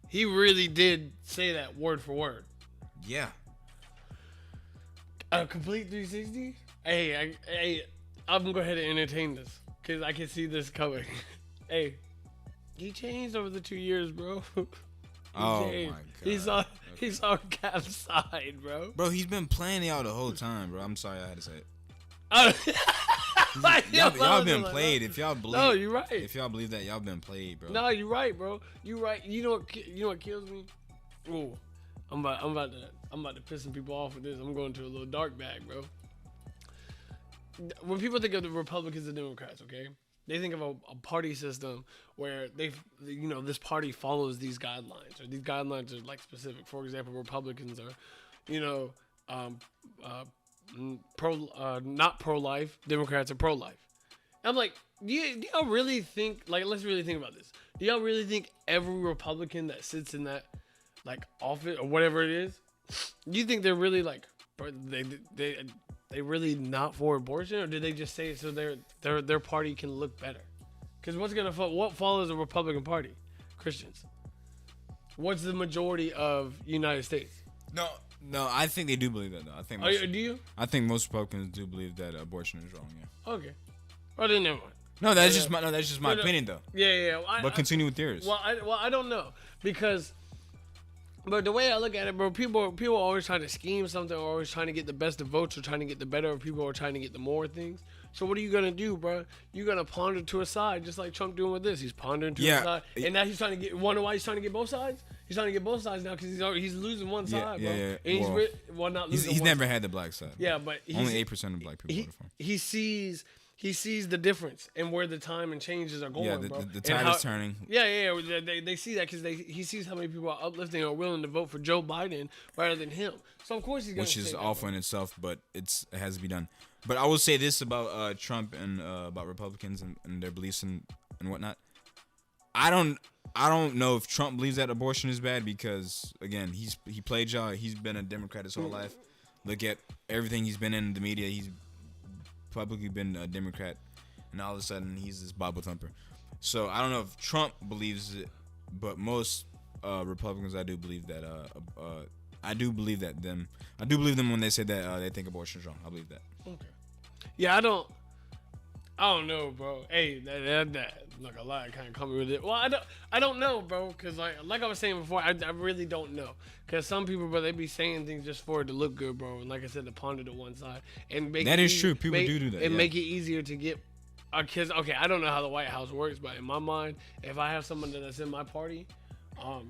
he really did say that word for word. Yeah. A complete 360? Hey, I'm gonna go ahead and entertain this because I can see this coming. Hey, he changed over the 2 years, bro. Oh changed. my god. He saw Cap's side, bro. Bro, he's been playing y'all the whole time, bro. I'm sorry I had to say it. Y'all been played. If y'all believe, no, you're right. If y'all believe that, y'all been played, bro. No, you're right, bro. You're right. You know what kills me? Ooh, I'm about to piss some people off with this. I'm going to a little dark bag, bro. When people think of the Republicans and Democrats, okay, they think of a party system where this party follows these guidelines, or these guidelines are like specific. For example, Republicans are, not pro-life. Democrats are pro-life. I'm like, do y'all really think, like, let's really think about this. Do y'all really think every Republican that sits in that, like, office or whatever it is, do you think they're really like, they really not for abortion, or did they just say it so their party can look better? Because what follows a Republican Party? Christians. What's the majority of United States? No, I think they do believe that, though. Do you? I think most Republicans do believe that abortion is wrong, yeah. Okay. Well, then never mind. No, that's just my opinion, though. Yeah. But continue with yours. Well, I don't know, because... But the way I look at it, bro, people are always trying to scheme something, or always trying to get the best of votes, or trying to get the better of people, or trying to get the more things. So what are you gonna do, bro? You're gonna ponder to a side, just like Trump doing with this. He's pondering to a side, and now he's trying to get. Wonder why he's trying to get both sides? He's trying to get both sides now because he's losing one side, bro. Yeah. And not losing. He's one never side. had the black side. Yeah, but only 8% of black people voted for him. He sees the difference and where the time and changes are going, Yeah, bro. the tide is turning. Yeah. They see that because he sees how many people are uplifting or willing to vote for Joe Biden rather than him. So of course he's going to. Which is awful in itself, but it has to be done. But I will say this about Trump and about Republicans and their beliefs and whatnot. I don't know if Trump believes that abortion is bad because, again, he played y'all. He's been a Democrat his whole life. Look at everything he's been in the media. He's publicly been a Democrat, and all of a sudden he's this Bible thumper. So I don't know if Trump believes it, but most Republicans, I do believe that. I do believe them when they say that they think abortion is wrong. I believe that. Okay. Yeah, I don't know, bro. Hey, that like a lot kind of coming with it. Well, I don't know, bro, because like I was saying before, I really don't know. Because some people, bro, they be saying things just for it to look good, bro. And like I said, to ponder to one side and make that is true. People do that, and make it easier to get. Because I don't know how the White House works, but in my mind, if I have someone that's in my party,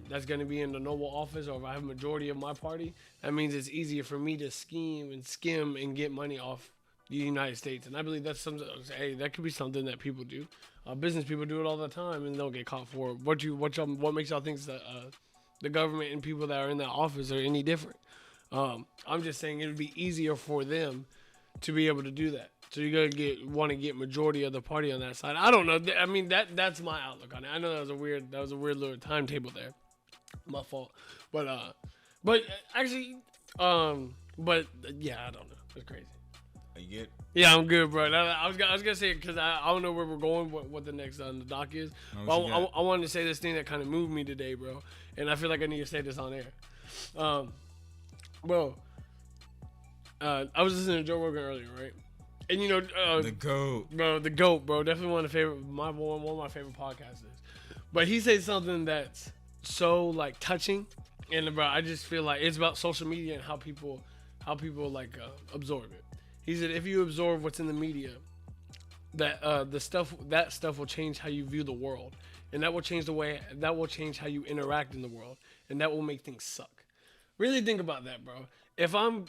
that's going to be in the Oval Office, or if I have a majority of my party, that means it's easier for me to scheme and skim and get money off the United States. And I believe that's something. Hey, that could be something that people do. Business people do it all the time, and they'll get caught for it. What makes y'all think that the government and people that are in that office are any different? I'm just saying it would be easier for them to be able to do that. So you're gonna want to get majority of the party on that side. I don't know. I mean that's my outlook on it. I know that was a weird little timetable there. My fault. But actually, but yeah, I don't know. It's crazy. Are you good? Yeah, I'm good, bro. I was gonna say it because I don't know where we're going, what the next on the doc is. I wanted to say this thing that kind of moved me today, bro, and I feel like I need to say this on air. Bro, I was listening to Joe Rogan earlier, right? And the GOAT, bro, the GOAT, bro, definitely one of my favorite podcasts is. But he said something that's so like touching, and bro, I just feel like it's about social media and how people like absorb it. He said if you absorb what's in the media, that that stuff will change how you view the world, and that will change how you interact in the world, and that will make things suck. Really think about that, bro. if I'm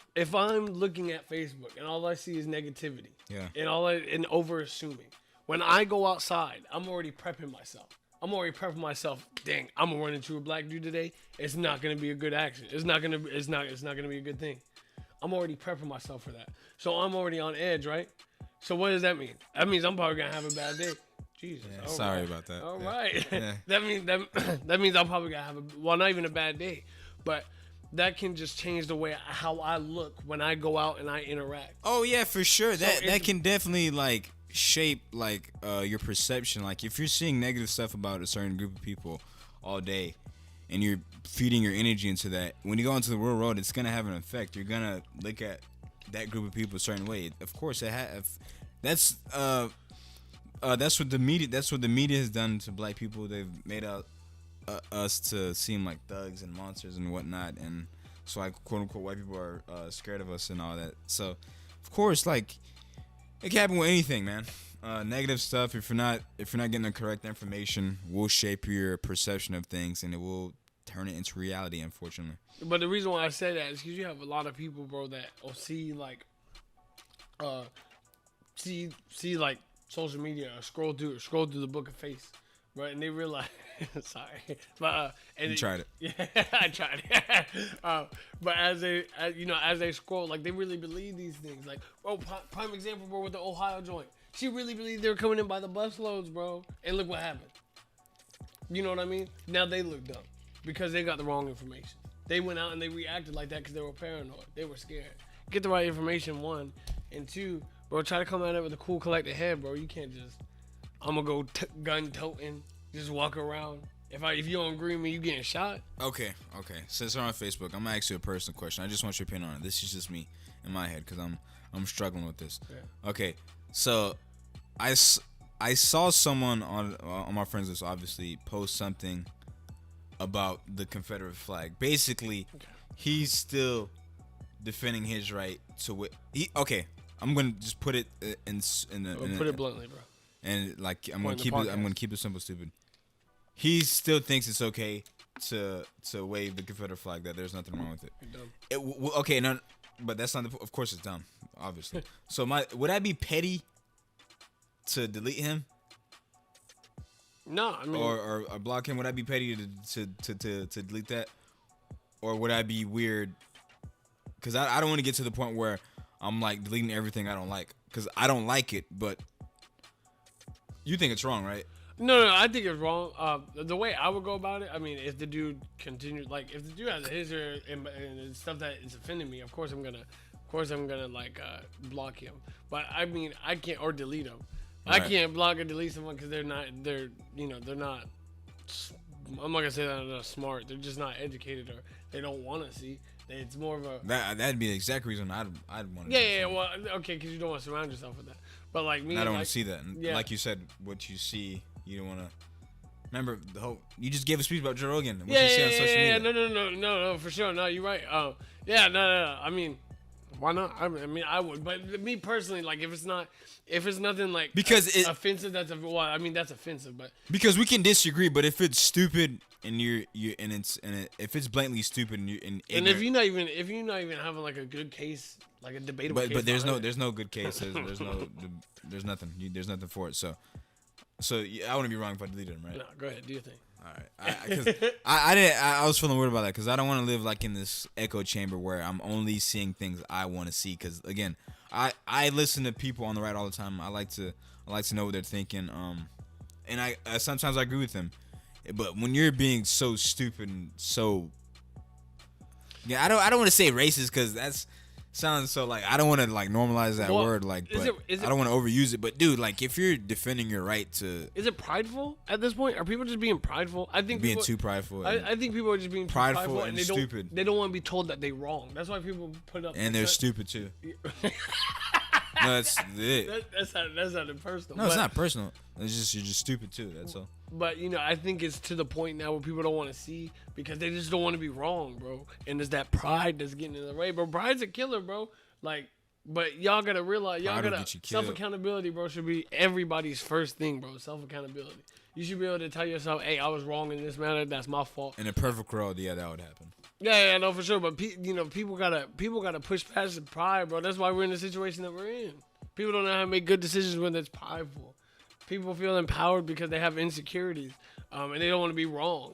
looking at Facebook and all I see is negativity, Yeah. and over assuming, when I go outside, I'm already prepping myself. Dang, I'm gonna run into a black dude today. It's not gonna be a good action. It's not gonna be a good thing. I'm already prepping myself for that. So I'm already on edge, right? So what does that mean? That means I'm probably gonna have a bad day. Jesus. Yeah, sorry about that. All yeah. right. Yeah. that means I'm probably gonna have not even a bad day, but that can just change the way how I look when I go out and I interact. Oh yeah, for sure. That can definitely like shape like your perception. Like if you're seeing negative stuff about a certain group of people all day, and you're feeding your energy into that, when you go into the real world, it's gonna have an effect. You're gonna look at that group of people a certain way. Of course, that's what the media. That's what the media has done to black people. They've made out us to seem like thugs and monsters and whatnot, and so like quote unquote white people are scared of us and all that. So, of course, like it can happen with anything, man. Negative stuff. If you're not getting the correct information, will shape your perception of things, and it will turn it into reality. Unfortunately. But the reason why I say that is because you have a lot of people, bro, that will see like, see like social media or scroll through the book of face, right? And they realize, sorry, but and You tried it. Yeah, I tried it. But as they scroll, like they really believe these things. Like, bro, prime example, bro, with the Ohio joint. She really believed they were coming in by the busloads, bro. And look what happened. You know what I mean? Now they look dumb because they got the wrong information. They went out and they reacted like that because they were paranoid. They were scared. Get the right information, one. And two, bro, try to come at it with a cool, collected head, bro. You can't just, I'm going to go gun toting, just walk around. If you don't agree with me, you getting shot. Okay. Since we're on Facebook, I'm gonna ask you a personal question. I just want your opinion on it. This is just me in my head because I'm struggling with this. Yeah. Okay, so I saw someone on my friends list obviously post something about the Confederate flag. Basically, he's still defending his right to I'm gonna just put it put it bluntly, bro. And like I'm gonna keep it simple, stupid. He still thinks it's okay to wave the Confederate flag. That there's nothing wrong with it. You're dumb. Okay, no, but that's not. Of course, it's dumb. Obviously. So would I be petty to delete him? No, I mean, or block him? Would I be petty to delete that? Or would I be weird? Because I don't want to get to the point where I'm like deleting everything I don't like. Because I don't like it, but you think it's wrong, right? No, I think it's wrong. The way I would go about it, I mean, if the dude continues, like, if the dude has a history and stuff that is offending me, of course I'm gonna like block him. But I mean, I can't or delete him. Right. I can't block or delete someone because they're not. I'm not gonna say that they're not smart. They're just not educated or they don't want to see. It's more of a that'd be the exact reason I'd want to. Yeah. Well, okay, because you don't want to surround yourself with that. But like me, I don't want to see that. And like you said, what you see. You don't want to remember the whole. You just gave a speech about Joe Rogan. What you see on social media. No, for sure. No, you're right. No. I mean, why not? I mean, I would. But me personally, like, if it's nothing like offensive, that's offensive. But because we can disagree, but if it's stupid and if it's blatantly stupid and if you're not even having like a good case, like a debatable case, but there's no good case. There's nothing. There's nothing for it. So I wouldn't be wrong if I deleted him, right? No, go ahead. Do your thing. All right. I was feeling weird about that because I don't want to live like in this echo chamber where I'm only seeing things I want to see. Because again, I listen to people on the right all the time. I like to know what they're thinking. And I sometimes I agree with them, but when you're being so stupid and so, I don't want to say racist because that's. Sounds so like I don't want to like normalize that word like, but I don't want to overuse it. But dude, like if you're defending your right to, is it prideful at this point? Are people just being prideful? I think too prideful. I think people are just being prideful and stupid. They don't want to be told that they're wrong. That's why people put up. And they're stupid too. No, that's it. That's not personal. No, it's not personal. It's just you're just stupid too. That's all. But I think it's to the point now where people don't want to see because they just don't want to be wrong, bro. And there's that pride that's getting in the way, bro. Pride's a killer, bro. Like, but y'all gotta realize, self accountability, bro, should be everybody's first thing, bro. Self accountability. You should be able to tell yourself, hey, I was wrong in this matter. That's my fault. In a perfect world, yeah, that would happen. Yeah, no, for sure. But people gotta push past the pride, bro. That's why we're in the situation that we're in. People don't know how to make good decisions when it's prideful. People feel empowered because they have insecurities, and they don't want to be wrong.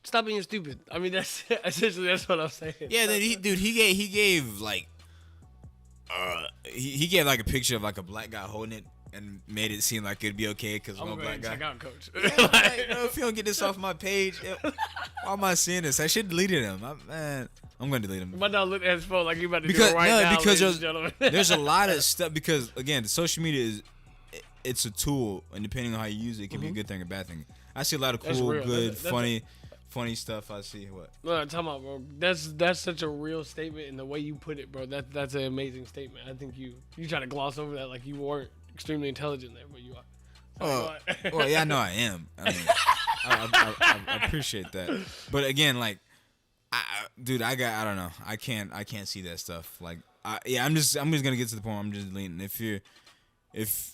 Stop being stupid. I mean, that's essentially that's what I'm saying. Yeah, he gave like, he gave like a picture of like a black guy holding it and made it seem like it'd be okay because I'm a black guy. Check out, coach. Yeah, like, if you don't get this off my page, why am I seeing this? I should delete him. I'm gonna delete him. My dog looked at his phone like he about to do it right now. Because there's a lot of stuff. Because again, social media it's a tool, and depending on how you use it, it can be a good thing or bad thing. I see a lot of cool, good, funny stuff. I see what. No, talking about, bro. That's such a real statement, and the way you put it, bro. That's an amazing statement. I think you try to gloss over that like you weren't extremely intelligent there, but you are. Well, yeah, I know I am. I mean, I appreciate that. But again, like, dude, I don't know. I can't see that stuff. Like, I'm just gonna get to the point. I'm just deleting. If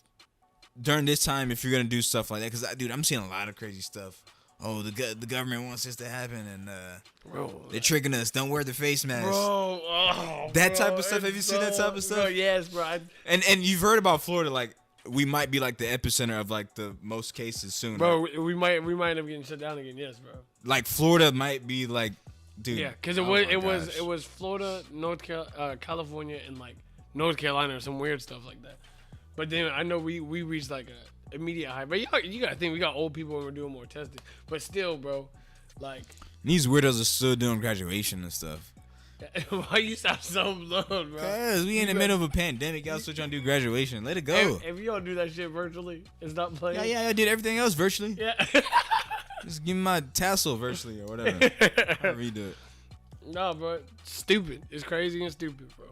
during this time, if you're gonna do stuff like that, because dude, I'm seeing a lot of crazy stuff. Oh, the government wants this to happen, and they're tricking us. Don't wear the face mask, bro. That type of stuff. Have you seen that type of stuff? Bro, yes, bro. And you've heard about Florida, like we might be like the epicenter of like the most cases soon. Bro, right? we might end up getting shut down again. Yes, bro. Like Florida might be like, dude. Yeah, because it was Florida, California, and like North Carolina or some weird stuff like that. But then I know we reached like a immediate high. But you gotta think we got old people when we're doing more testing. But still, bro, like these weirdos are still doing graduation and stuff. Why you sound so blown, bro? Cause we in the middle of a pandemic. Y'all still trying to do graduation. Let it go. If you don't do that shit virtually and stop playing. Yeah, I did everything else virtually. Yeah. Just give me my tassel virtually or whatever. However you do it. No, bro. Stupid. It's crazy and stupid, bro.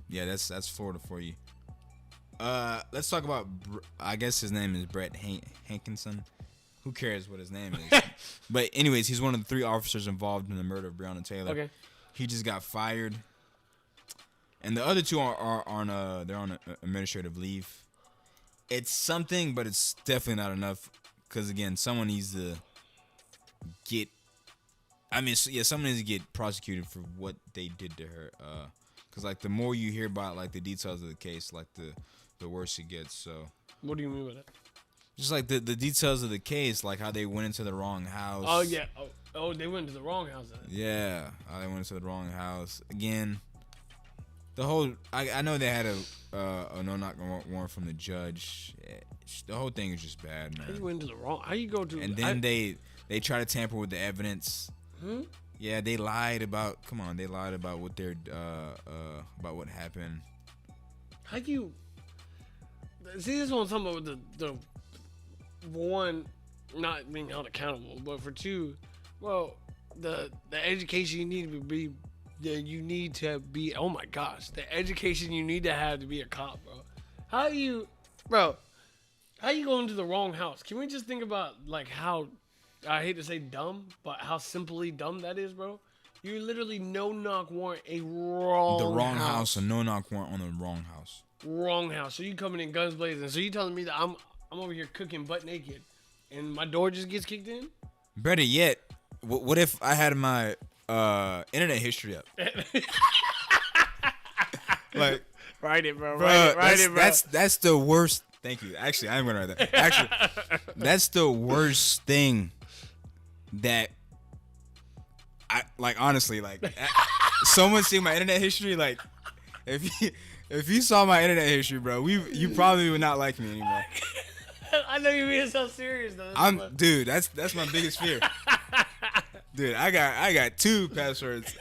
Yeah, that's Florida for you. Let's talk about. I guess his name is Brett Hankinson. Who cares what his name is? But anyways, he's one of the 3 officers involved in the murder of Breonna Taylor. Okay. He just got fired, and the other 2 are on they're on administrative leave. It's something, but it's definitely not enough. Because again, someone needs to get. I mean, yeah, someone needs to get prosecuted for what they did to her. Because like the more you hear about like the details of the case, like the worse it gets. So. What do you mean by that? Just like the details of the case, like how they went into the wrong house. Oh yeah. Oh, they went into the wrong house. Yeah, how they went into the wrong house again. The whole I know they had a no-knock warrant from the judge. The whole thing is just bad, man. How you went into the wrong? How you go to? And then they try to tamper with the evidence. Yeah, they lied about. Come on, they lied about what they're about what happened. How you? See, this is what I'm talking about with the one, not being held accountable, but for 2, well, the education you need to be. Oh my gosh, the education you need to have to be a cop, bro. How you go into the wrong house? Can we just think about like how, I hate to say dumb, but how simply dumb that is, bro? You literally no-knock warrant a wrong house. A no-knock warrant on the wrong house. Wrong house. So you coming in guns blazing. So you telling me that I'm over here cooking butt naked, and my door just gets kicked in? Better yet, what if I had my internet history up? Like, write it, bro. Write it, bro. That's the worst. Thank you. Actually, I'm gonna write that. Actually, that's the worst thing that I like. Honestly, like someone see my internet history. Like, if you saw my internet history, bro, you probably would not like me anymore. I know you're being so serious though. Dude. That's my biggest fear. Dude, I got 2 passwords.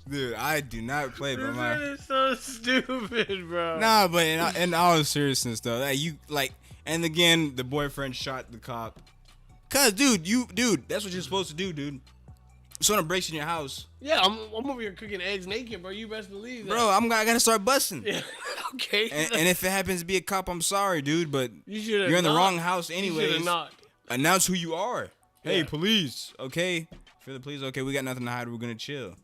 Dude, I do not play, bro. This is so stupid, bro. Nah, but in all seriousness though, and again, the boyfriend shot the cop. Cause, dude, that's what you're supposed to do, dude. Someone breaks in your house. Yeah, I'm over here cooking eggs naked, bro. You best believe that. Bro, I gotta start busting. Yeah, okay. And if it happens to be a cop, I'm sorry, dude, but you're in the wrong house anyways. You should have knocked. Announce who you are. Yeah. Hey, police. Okay, for the police. Okay, we got nothing to hide. We're gonna chill.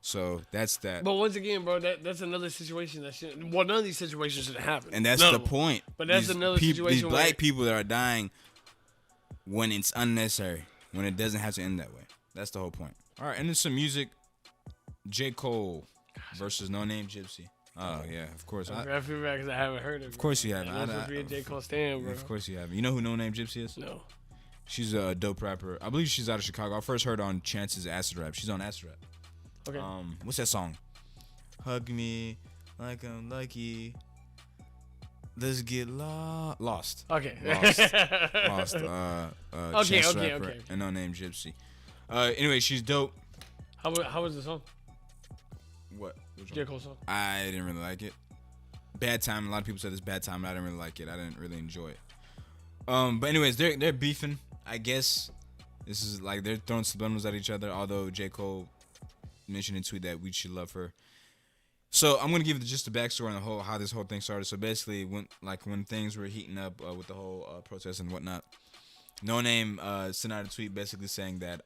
So that's that. But once again, bro, that's another situation that should. Well, none of these situations should happen. And that's the point. But that's another situation. These black people that are dying when it's unnecessary. when it doesn't have to end that way. That's the whole point. All right, and then some music. J. Cole versus No Name Gypsy. Oh yeah, of course. I feel bad because I haven't heard it. Of course you haven't. I'm supposed to be a J. Cole stan, bro. Of course you haven't. You know who No Name Gypsy is? No. She's a dope rapper. I believe she's out of Chicago. I first heard her on Chance's Acid Rap. She's on Acid Rap. Okay. What's that song? Hug me like I'm lucky. Let's get lost. Okay. Lost. Chance Rapper and No Name Gypsy. Anyway, she's dope. How was the song? What? J. Cole song. I didn't really like it. Bad time. A lot of people said it's bad time. I didn't really like it. I didn't really enjoy it. But anyways, they're beefing. I guess this is like they're throwing subliminals at each other. Although J. Cole mentioned in a tweet that we should love her. So I'm gonna give just the backstory on how this whole thing started. So basically, when things were heating up with the whole protest and whatnot, No Name sent out a tweet basically saying that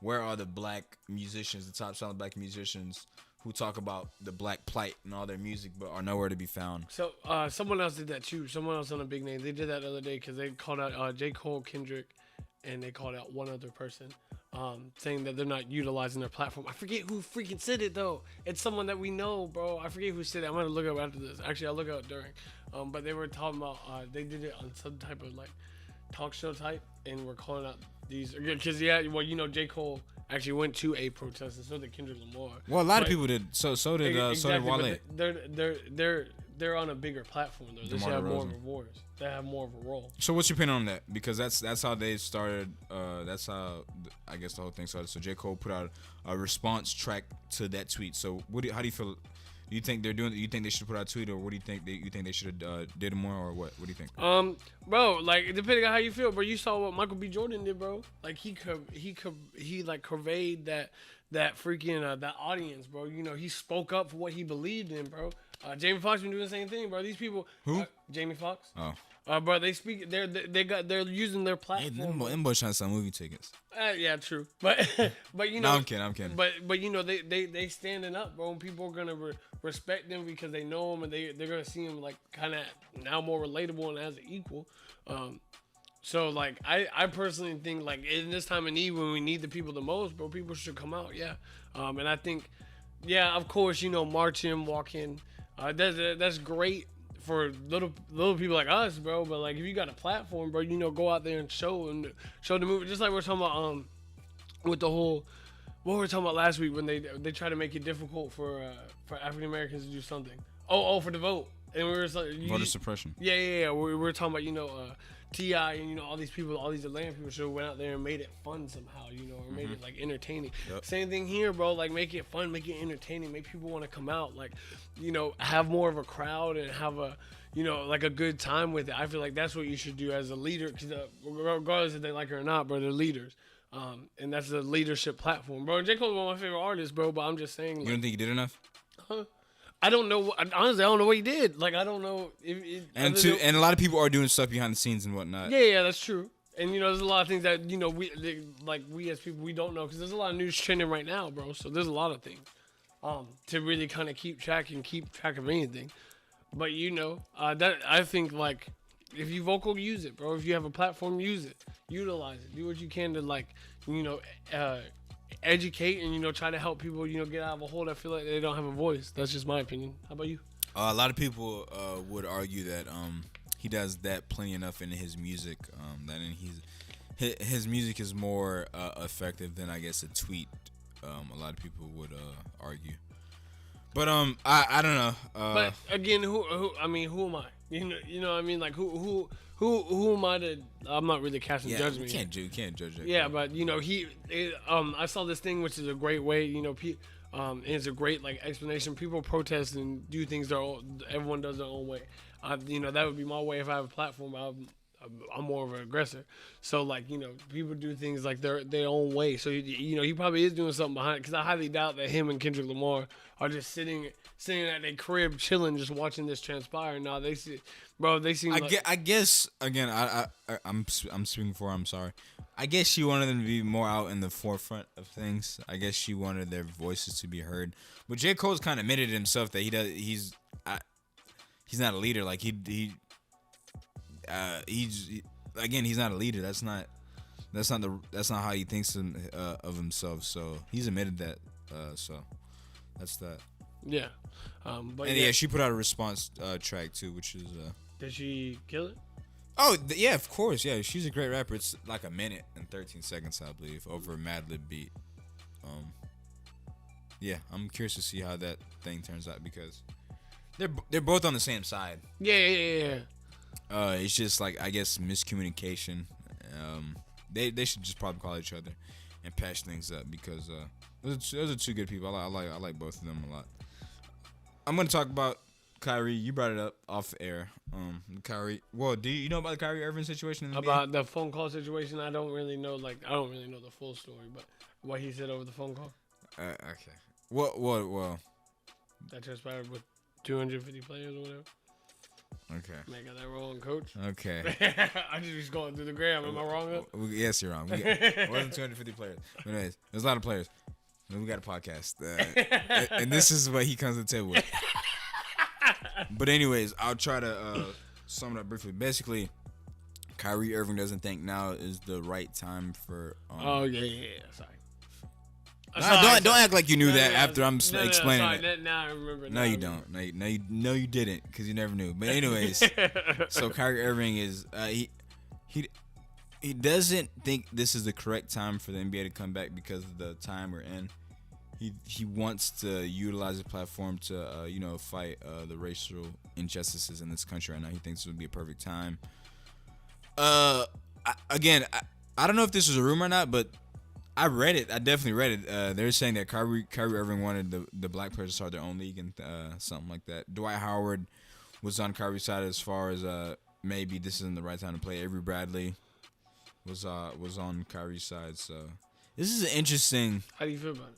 where are the black musicians, the top selling black musicians who talk about the black plight and all their music but are nowhere to be found? So someone else did that too. Someone else on a big name. They did that the other day because they called out J. Cole, Kendrick, and they called out one other person, saying that they're not utilizing their platform. I forget who freaking said it though. It's someone that we know, bro. I forget who said it. I'm gonna look up after this. Actually, I'll look up during. But they were talking about they did it on some type of like talk show type, and we're calling out these because J. Cole actually went to a protest, and so did Kendrick Lamar. Well, a lot of people did. So did Wale. They're on a bigger platform though. They should have more of a voice. They have more of a role. So what's your opinion on that? Because that's how they started. That's how I guess the whole thing started. So J. Cole put out a response track to that tweet. So how do you feel? Do you think they're doing? Do you think they should put out a tweet, or what do you think they should have did more, or what? What do you think? Bro, like depending on how you feel, bro. You saw what Michael B. Jordan did, bro. Like he like conveyed that freaking that audience, bro. You know, he spoke up for what he believed in, bro. Jamie Foxx been doing the same thing, bro. These people. Who? Jamie Foxx. Oh. Bro, they speak. They're using their platform. Hey, them boys trying to sell movie tickets. Yeah, true. But you know. No, I'm kidding. But you know they standing up, bro. And people are gonna respect them because they know them and they're gonna see them like kind of now more relatable and as an equal. So like I personally think like in this time of need when we need the people the most, bro, people should come out. Yeah. And I think, yeah, of course, you know, marching, walking, that's great for little people like us, bro. But like if you got a platform, bro, you know, go out there and show the movie. Just like we're talking about with the whole what we were talking about last week when they try to make it difficult for African Americans to do something. For the vote. And we were like, voter suppression. Yeah. We were talking about, you know, T.I. and, you know, all these people, all these Atlanta people should have went out there and made it fun somehow, you know, or made it like entertaining. Yep. Same thing here, bro. Like make it fun, make it entertaining, make people want to come out, like, you know, have more of a crowd and have a, you know, like a good time with it. I feel like that's what you should do as a leader, because regardless if they like it or not, bro, they're leaders. And that's the leadership platform, bro. J. Cole's one of my favorite artists, bro. But I'm just saying, like, you don't think he did enough? I don't know. Honestly, I don't know what he did. Like, I don't know. And a lot of people are doing stuff behind the sines and whatnot. Yeah, that's true. And, you know, there's a lot of things that, you know, we as people, we don't know. Because there's a lot of news trending right now, bro. So there's a lot of things to really kind of keep track of anything. But, you know, that I think, like, if you vocal, use it, bro. If you have a platform, use it. Utilize it. Do what you can to, like, you know, educate and, you know, try to help people, you know, get out of a hole that feel like they don't have a voice. That's just my opinion. How about you? A lot of people would argue that he does that plenty enough in his music. His music is more effective than, I guess, a tweet. A lot of people would argue. But I don't know. But again, who am I? You know what I mean? Like who am I to? I'm not really casting judgment. You can't judge that. Yeah, but you know I saw this thing which is a great way. You know, and it's a great like explanation. People protest and do things everyone does their own way. You know, that would be my way if I have a platform. I'm more of an aggressor. So like, you know, people do things like their own way. So you know, he probably is doing something behind it, because I highly doubt that him and Kendrick Lamar are just sitting at their crib chilling, just watching this transpire. No, they seem. I guess again, I'm speaking for. I'm sorry. I guess she wanted them to be more out in the forefront of things. I guess she wanted their voices to be heard. But J. Cole's kind of admitted himself that he's not a leader. Like he's not a leader. That's not that's not how he thinks of himself. So he's admitted that. So that's that. Yeah. But and yeah, she put out a response track too, which is. Did she kill it? Oh yeah, of course. Yeah, she's a great rapper. It's like a minute and 13 seconds, I believe, over a Madlib beat. Yeah, I'm curious to see how that thing turns out because they're both on the same side. Yeah. It's just like I guess miscommunication. They should just probably call each other and patch things up because those are two good people. I like both of them a lot. I'm gonna talk about Kyrie. You brought it up off air. Kyrie. Well, do you know about the Kyrie Irving situation in the About NBA? the phone call situation? I don't really know. I don't really know the full story, but what he said over the phone call. Okay. Well. That transpired with 250 players or whatever. Okay. Man, got that wrong, coach. Okay. I just was going through the gram. Am I wrong? Yes, you're wrong. It wasn't 250 players. But anyways, there's a lot of players. We got a podcast. And this is what he comes to the table with. But anyways, I'll try to sum it up briefly. Basically, Kyrie Irving doesn't think now is the right time for... oh, yeah. Sorry. Don't act like you knew that after I'm explaining it. Now I remember. No, you don't. No, you didn't, because you never knew. But anyways, so Kyrie Irving is he doesn't think this is the correct time for the NBA to come back because of the time we're in. He wants to utilize the platform to fight the racial injustices in this country right now. He thinks it would be a perfect time. I don't know if this was a rumor or not, but I read it. I definitely read it. They're saying that Kyrie Irving wanted the black players to start their own league and something like that. Dwight Howard was on Kyrie's side as far as maybe this isn't the right time to play. Avery Bradley was on Kyrie's side. So this is an interesting. How do you feel about it?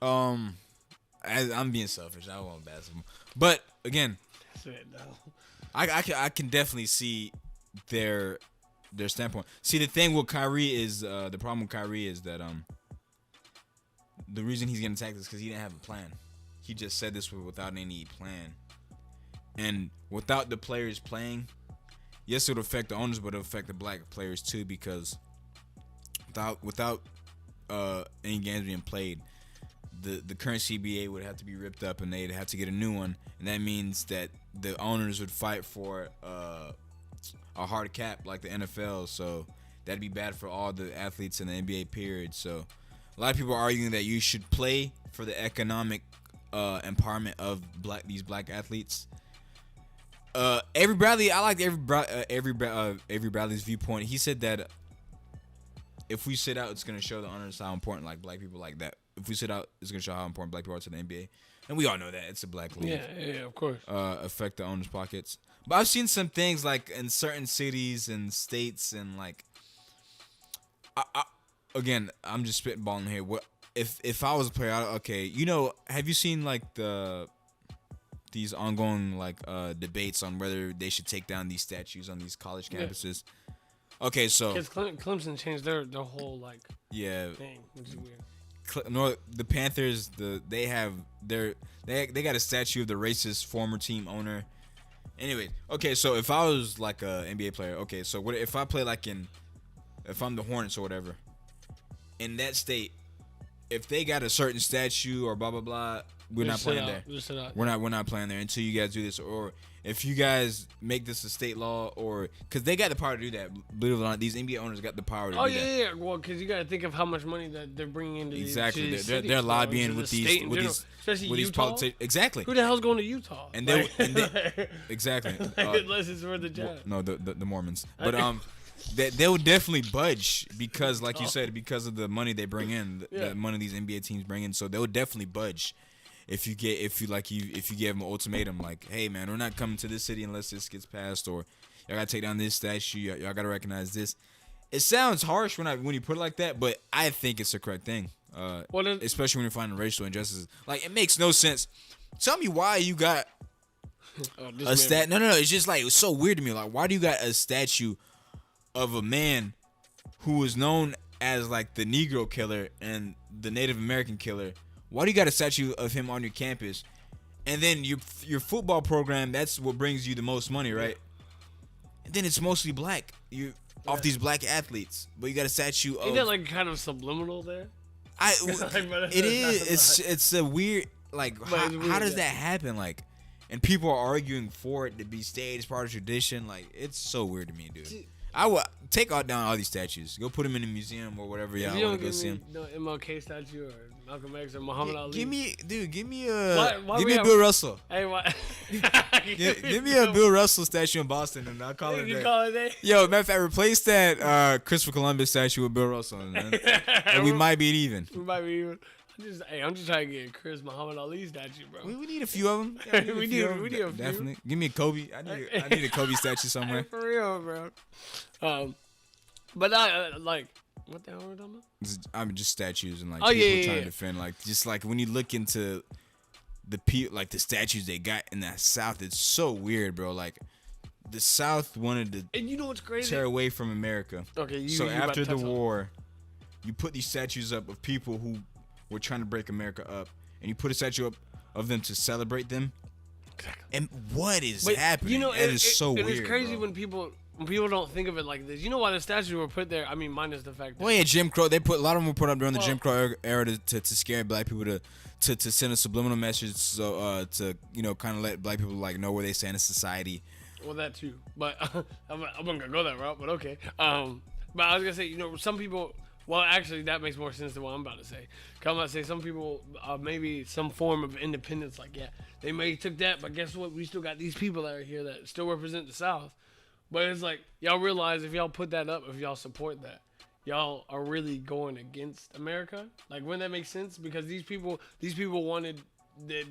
I'm being selfish. I want basketball, but again, I can definitely see their standpoint. See, the thing with Kyrie is the problem with Kyrie is that the reason he's getting attacked is because he didn't have a plan. He just said this without any plan, and without the players playing, yes, it would affect the owners, but it would affect the black players too because without any games being played, the current CBA would have to be ripped up and they'd have to get a new one, and that means that the owners would fight for a hard cap like the NFL, so that'd be bad for all the athletes in the NBA period. So a lot of people are arguing that you should play for the economic empowerment of these black athletes. Avery Bradley, I like Avery Bradley's viewpoint. He said that if we sit out, it's going to show the owners how important like black people like that. If we sit out, it's going to show how important black people are to the NBA. And we all know that. It's a black league. Yeah, of course. Affect the owners' pockets. But I've seen some things like in certain cities and states and like... Again, I'm just spitballing here. What if I was a player, okay, have you seen like these ongoing like debates on whether they should take down these statues on these college campuses? Yeah. Okay, so... Because Clemson changed their whole like thing, which is weird. The Panthers, they got a statue of the racist former team owner. Anyway, okay, so if I was like a NBA player, okay, so what if I play like if I'm the Hornets or whatever, in that state, if they got a certain statue or blah blah blah, we're not playing there. We're not playing there until you guys do this, or if you guys make this a state law, or because they got the power to do that. Believe it or not, these NBA owners got the power to do that. Yeah. Well, because you got to think of how much money that they're bringing into exactly. They're they're lobbying with these politicians. Exactly. Who the hell's going to Utah? And they exactly. Unless it's for the job. No, the Mormons. But they would definitely budge because, like you said, because of the money they bring in, the money these NBA teams bring in. So they would definitely budge. If you give them an ultimatum like, hey man, we're not coming to this city unless this gets passed, or y'all gotta take down this statue, y'all gotta recognize this. It sounds harsh when you put it like that, but I think it's the correct thing. Especially when you're finding racial injustices. Like, it makes no sense. Tell me why you got a stat. No. It's just like, it was so weird to me. Like, why do you got a statue of a man who was known as like the Negro killer and the Native American killer? Why do you got a statue of him on your campus? And then your football program, that's what brings you the most money, right? And then it's mostly black. off these black athletes, but you got a statue of. Isn't that like kind of subliminal there? It is. It's a weird. Like, how does that happen? Like, and people are arguing for it to be staged, part of tradition. Like, it's so weird to me, dude. I would take down all these statues. Go put them in a museum or whatever y'all want to go see them. No MLK statue or Malcolm X or Muhammad Ali. Give me a Bill Russell. Hey, what? give me a Bill Russell statue in Boston, and I'll call it You that. call it that? Yo, matter of fact, replace that Christopher Columbus statue with Bill Russell, man. And we might be even. We might be even. I'm just trying to get Chris Muhammad Ali statue, bro. We need a few of them. Yeah, we need a few. Definitely. Give me a Kobe. I need a Kobe statue somewhere. For real, bro. But I like. What the hell are we talking about? I mean, just statues and like people trying to defend. Like, just like when you look into the statues they got in the South, it's so weird, bro. Like, the South wanted to and you know what's crazy? tear away from America. Okay, so after the war, you put these statues up of people who were trying to break America up, and you put a statue up of them to celebrate them. Exactly. And what is happening? You know, it is so weird. It's crazy, bro. when people don't think of it like this. You know why the statues were put there? I mean, minus the fact that... Well, yeah, Jim Crow. A lot of them were put up during the Jim Crow era to scare black people to send a subliminal message, so to kind of let black people like know where they stand in society. Well, that too, but I'm not gonna go that route. But okay. But I was gonna say, some people. Well, actually, that makes more sense than what I'm about to say. I'm about to say some people maybe some form of independence. Like, yeah, they may took that, but guess what? We still got these people that are here that still represent the South. But it's like, y'all realize if y'all put that up, if y'all support that, y'all are really going against America. Like, wouldn't that make sense? Because these people wanted,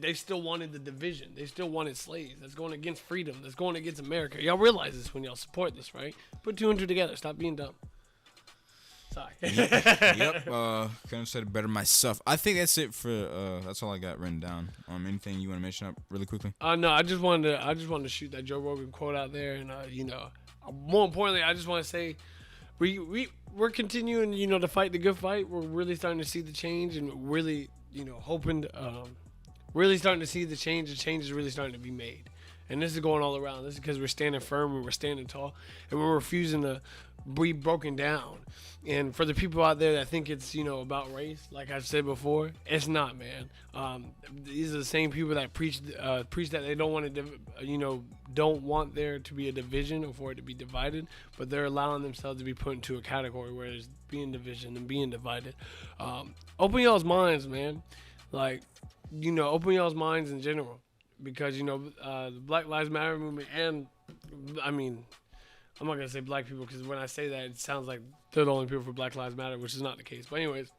they still wanted the division. They still wanted slaves. That's going against freedom. That's going against America. Y'all realize this when y'all support this, right? Put two and two together. Stop being dumb. Sorry. Yep. Couldn't have said it better myself. I think that's it for. That's all I got written down. Anything you want to mention up really quickly? No, I just wanted to shoot that Joe Rogan quote out there, and more importantly, I just want to say, we're continuing, to fight the good fight. We're really starting to see the change, and really, hoping, really starting to see the change. The change is really starting to be made, and this is going all around. This is because we're standing firm and we're standing tall, and we're refusing to be broken down. And for the people out there that think it's about race, like I said before, it's not, man. These are the same people that preach that they don't want to don't want there to be a division or for it to be divided, but they're allowing themselves to be put into a category where there's being division and being divided. Open y'all's minds, man. Like, open y'all's minds in general, because the Black Lives Matter movement, and I mean, I'm not gonna say black people, because when I say that, it sounds like they're the only people for Black Lives Matter, which is not the case. But anyways,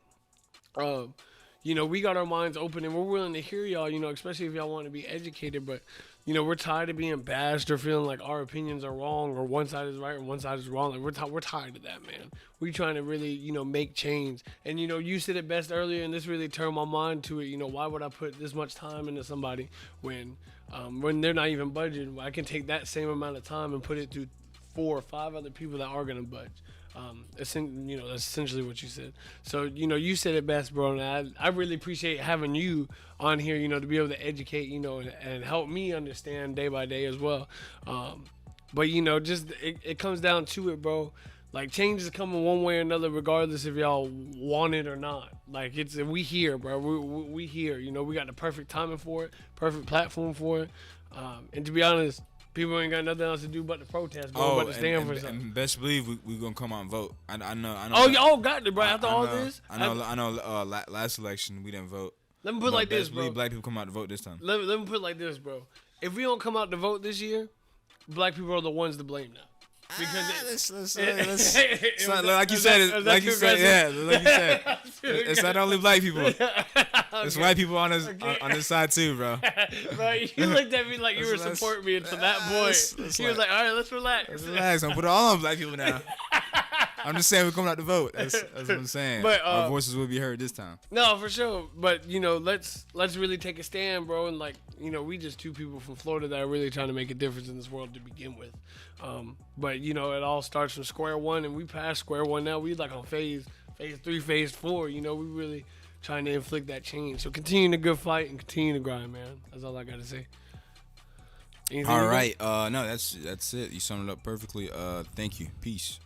we got our minds open, and we're willing to hear y'all, especially if y'all want to be educated. But, we're tired of being bashed or feeling like our opinions are wrong, or one side is right and one side is wrong. Like, we're tired of that, man. We're trying to really, make change. And, you said it best earlier, and this really turned my mind to it. Why would I put this much time into somebody when they're not even budgeting? I can take that same amount of time and put it through 4 or 5 other people that are gonna budge. That's essentially what you said. So you said it best, bro. And I really appreciate having you on here, to be able to educate, and help me understand day by day as well. But just it comes down to it, bro. Like, change is coming one way or another, regardless if y'all want it or not. Like, we here, bro. We here. We got the perfect timing for it, perfect platform for it. And to be honest, people ain't got nothing else to do but to protest, bro, but to stand for something. And best believe we gonna come out and vote. I know. Oh, y'all got it, bro. After all this, I know. Last election we didn't vote. Let me put it like this, bro. Black people come out to vote this time. Let me put it like this, bro. If we don't come out to vote this year, black people are the ones to blame now. Because like you said, it's not only black people. It's white people on this side too, bro. But you looked at me like you were supporting me until that point. He was like, "All right, let's relax. Let's relax. I'm put it all on black people now." I'm just saying we're coming out to vote. That's what I'm saying. But our voices will be heard this time. No, for sure. But let's really take a stand, bro. And we just 2 people from Florida that are really trying to make a difference in this world to begin with. But it all starts from square one, and we passed square one now. We on phase 3, phase 4. We really trying to inflict that change. So continue the good fight and continue to grind, man. That's all I gotta say. Anything all right. No, that's it. You summed it up perfectly. Thank you. Peace.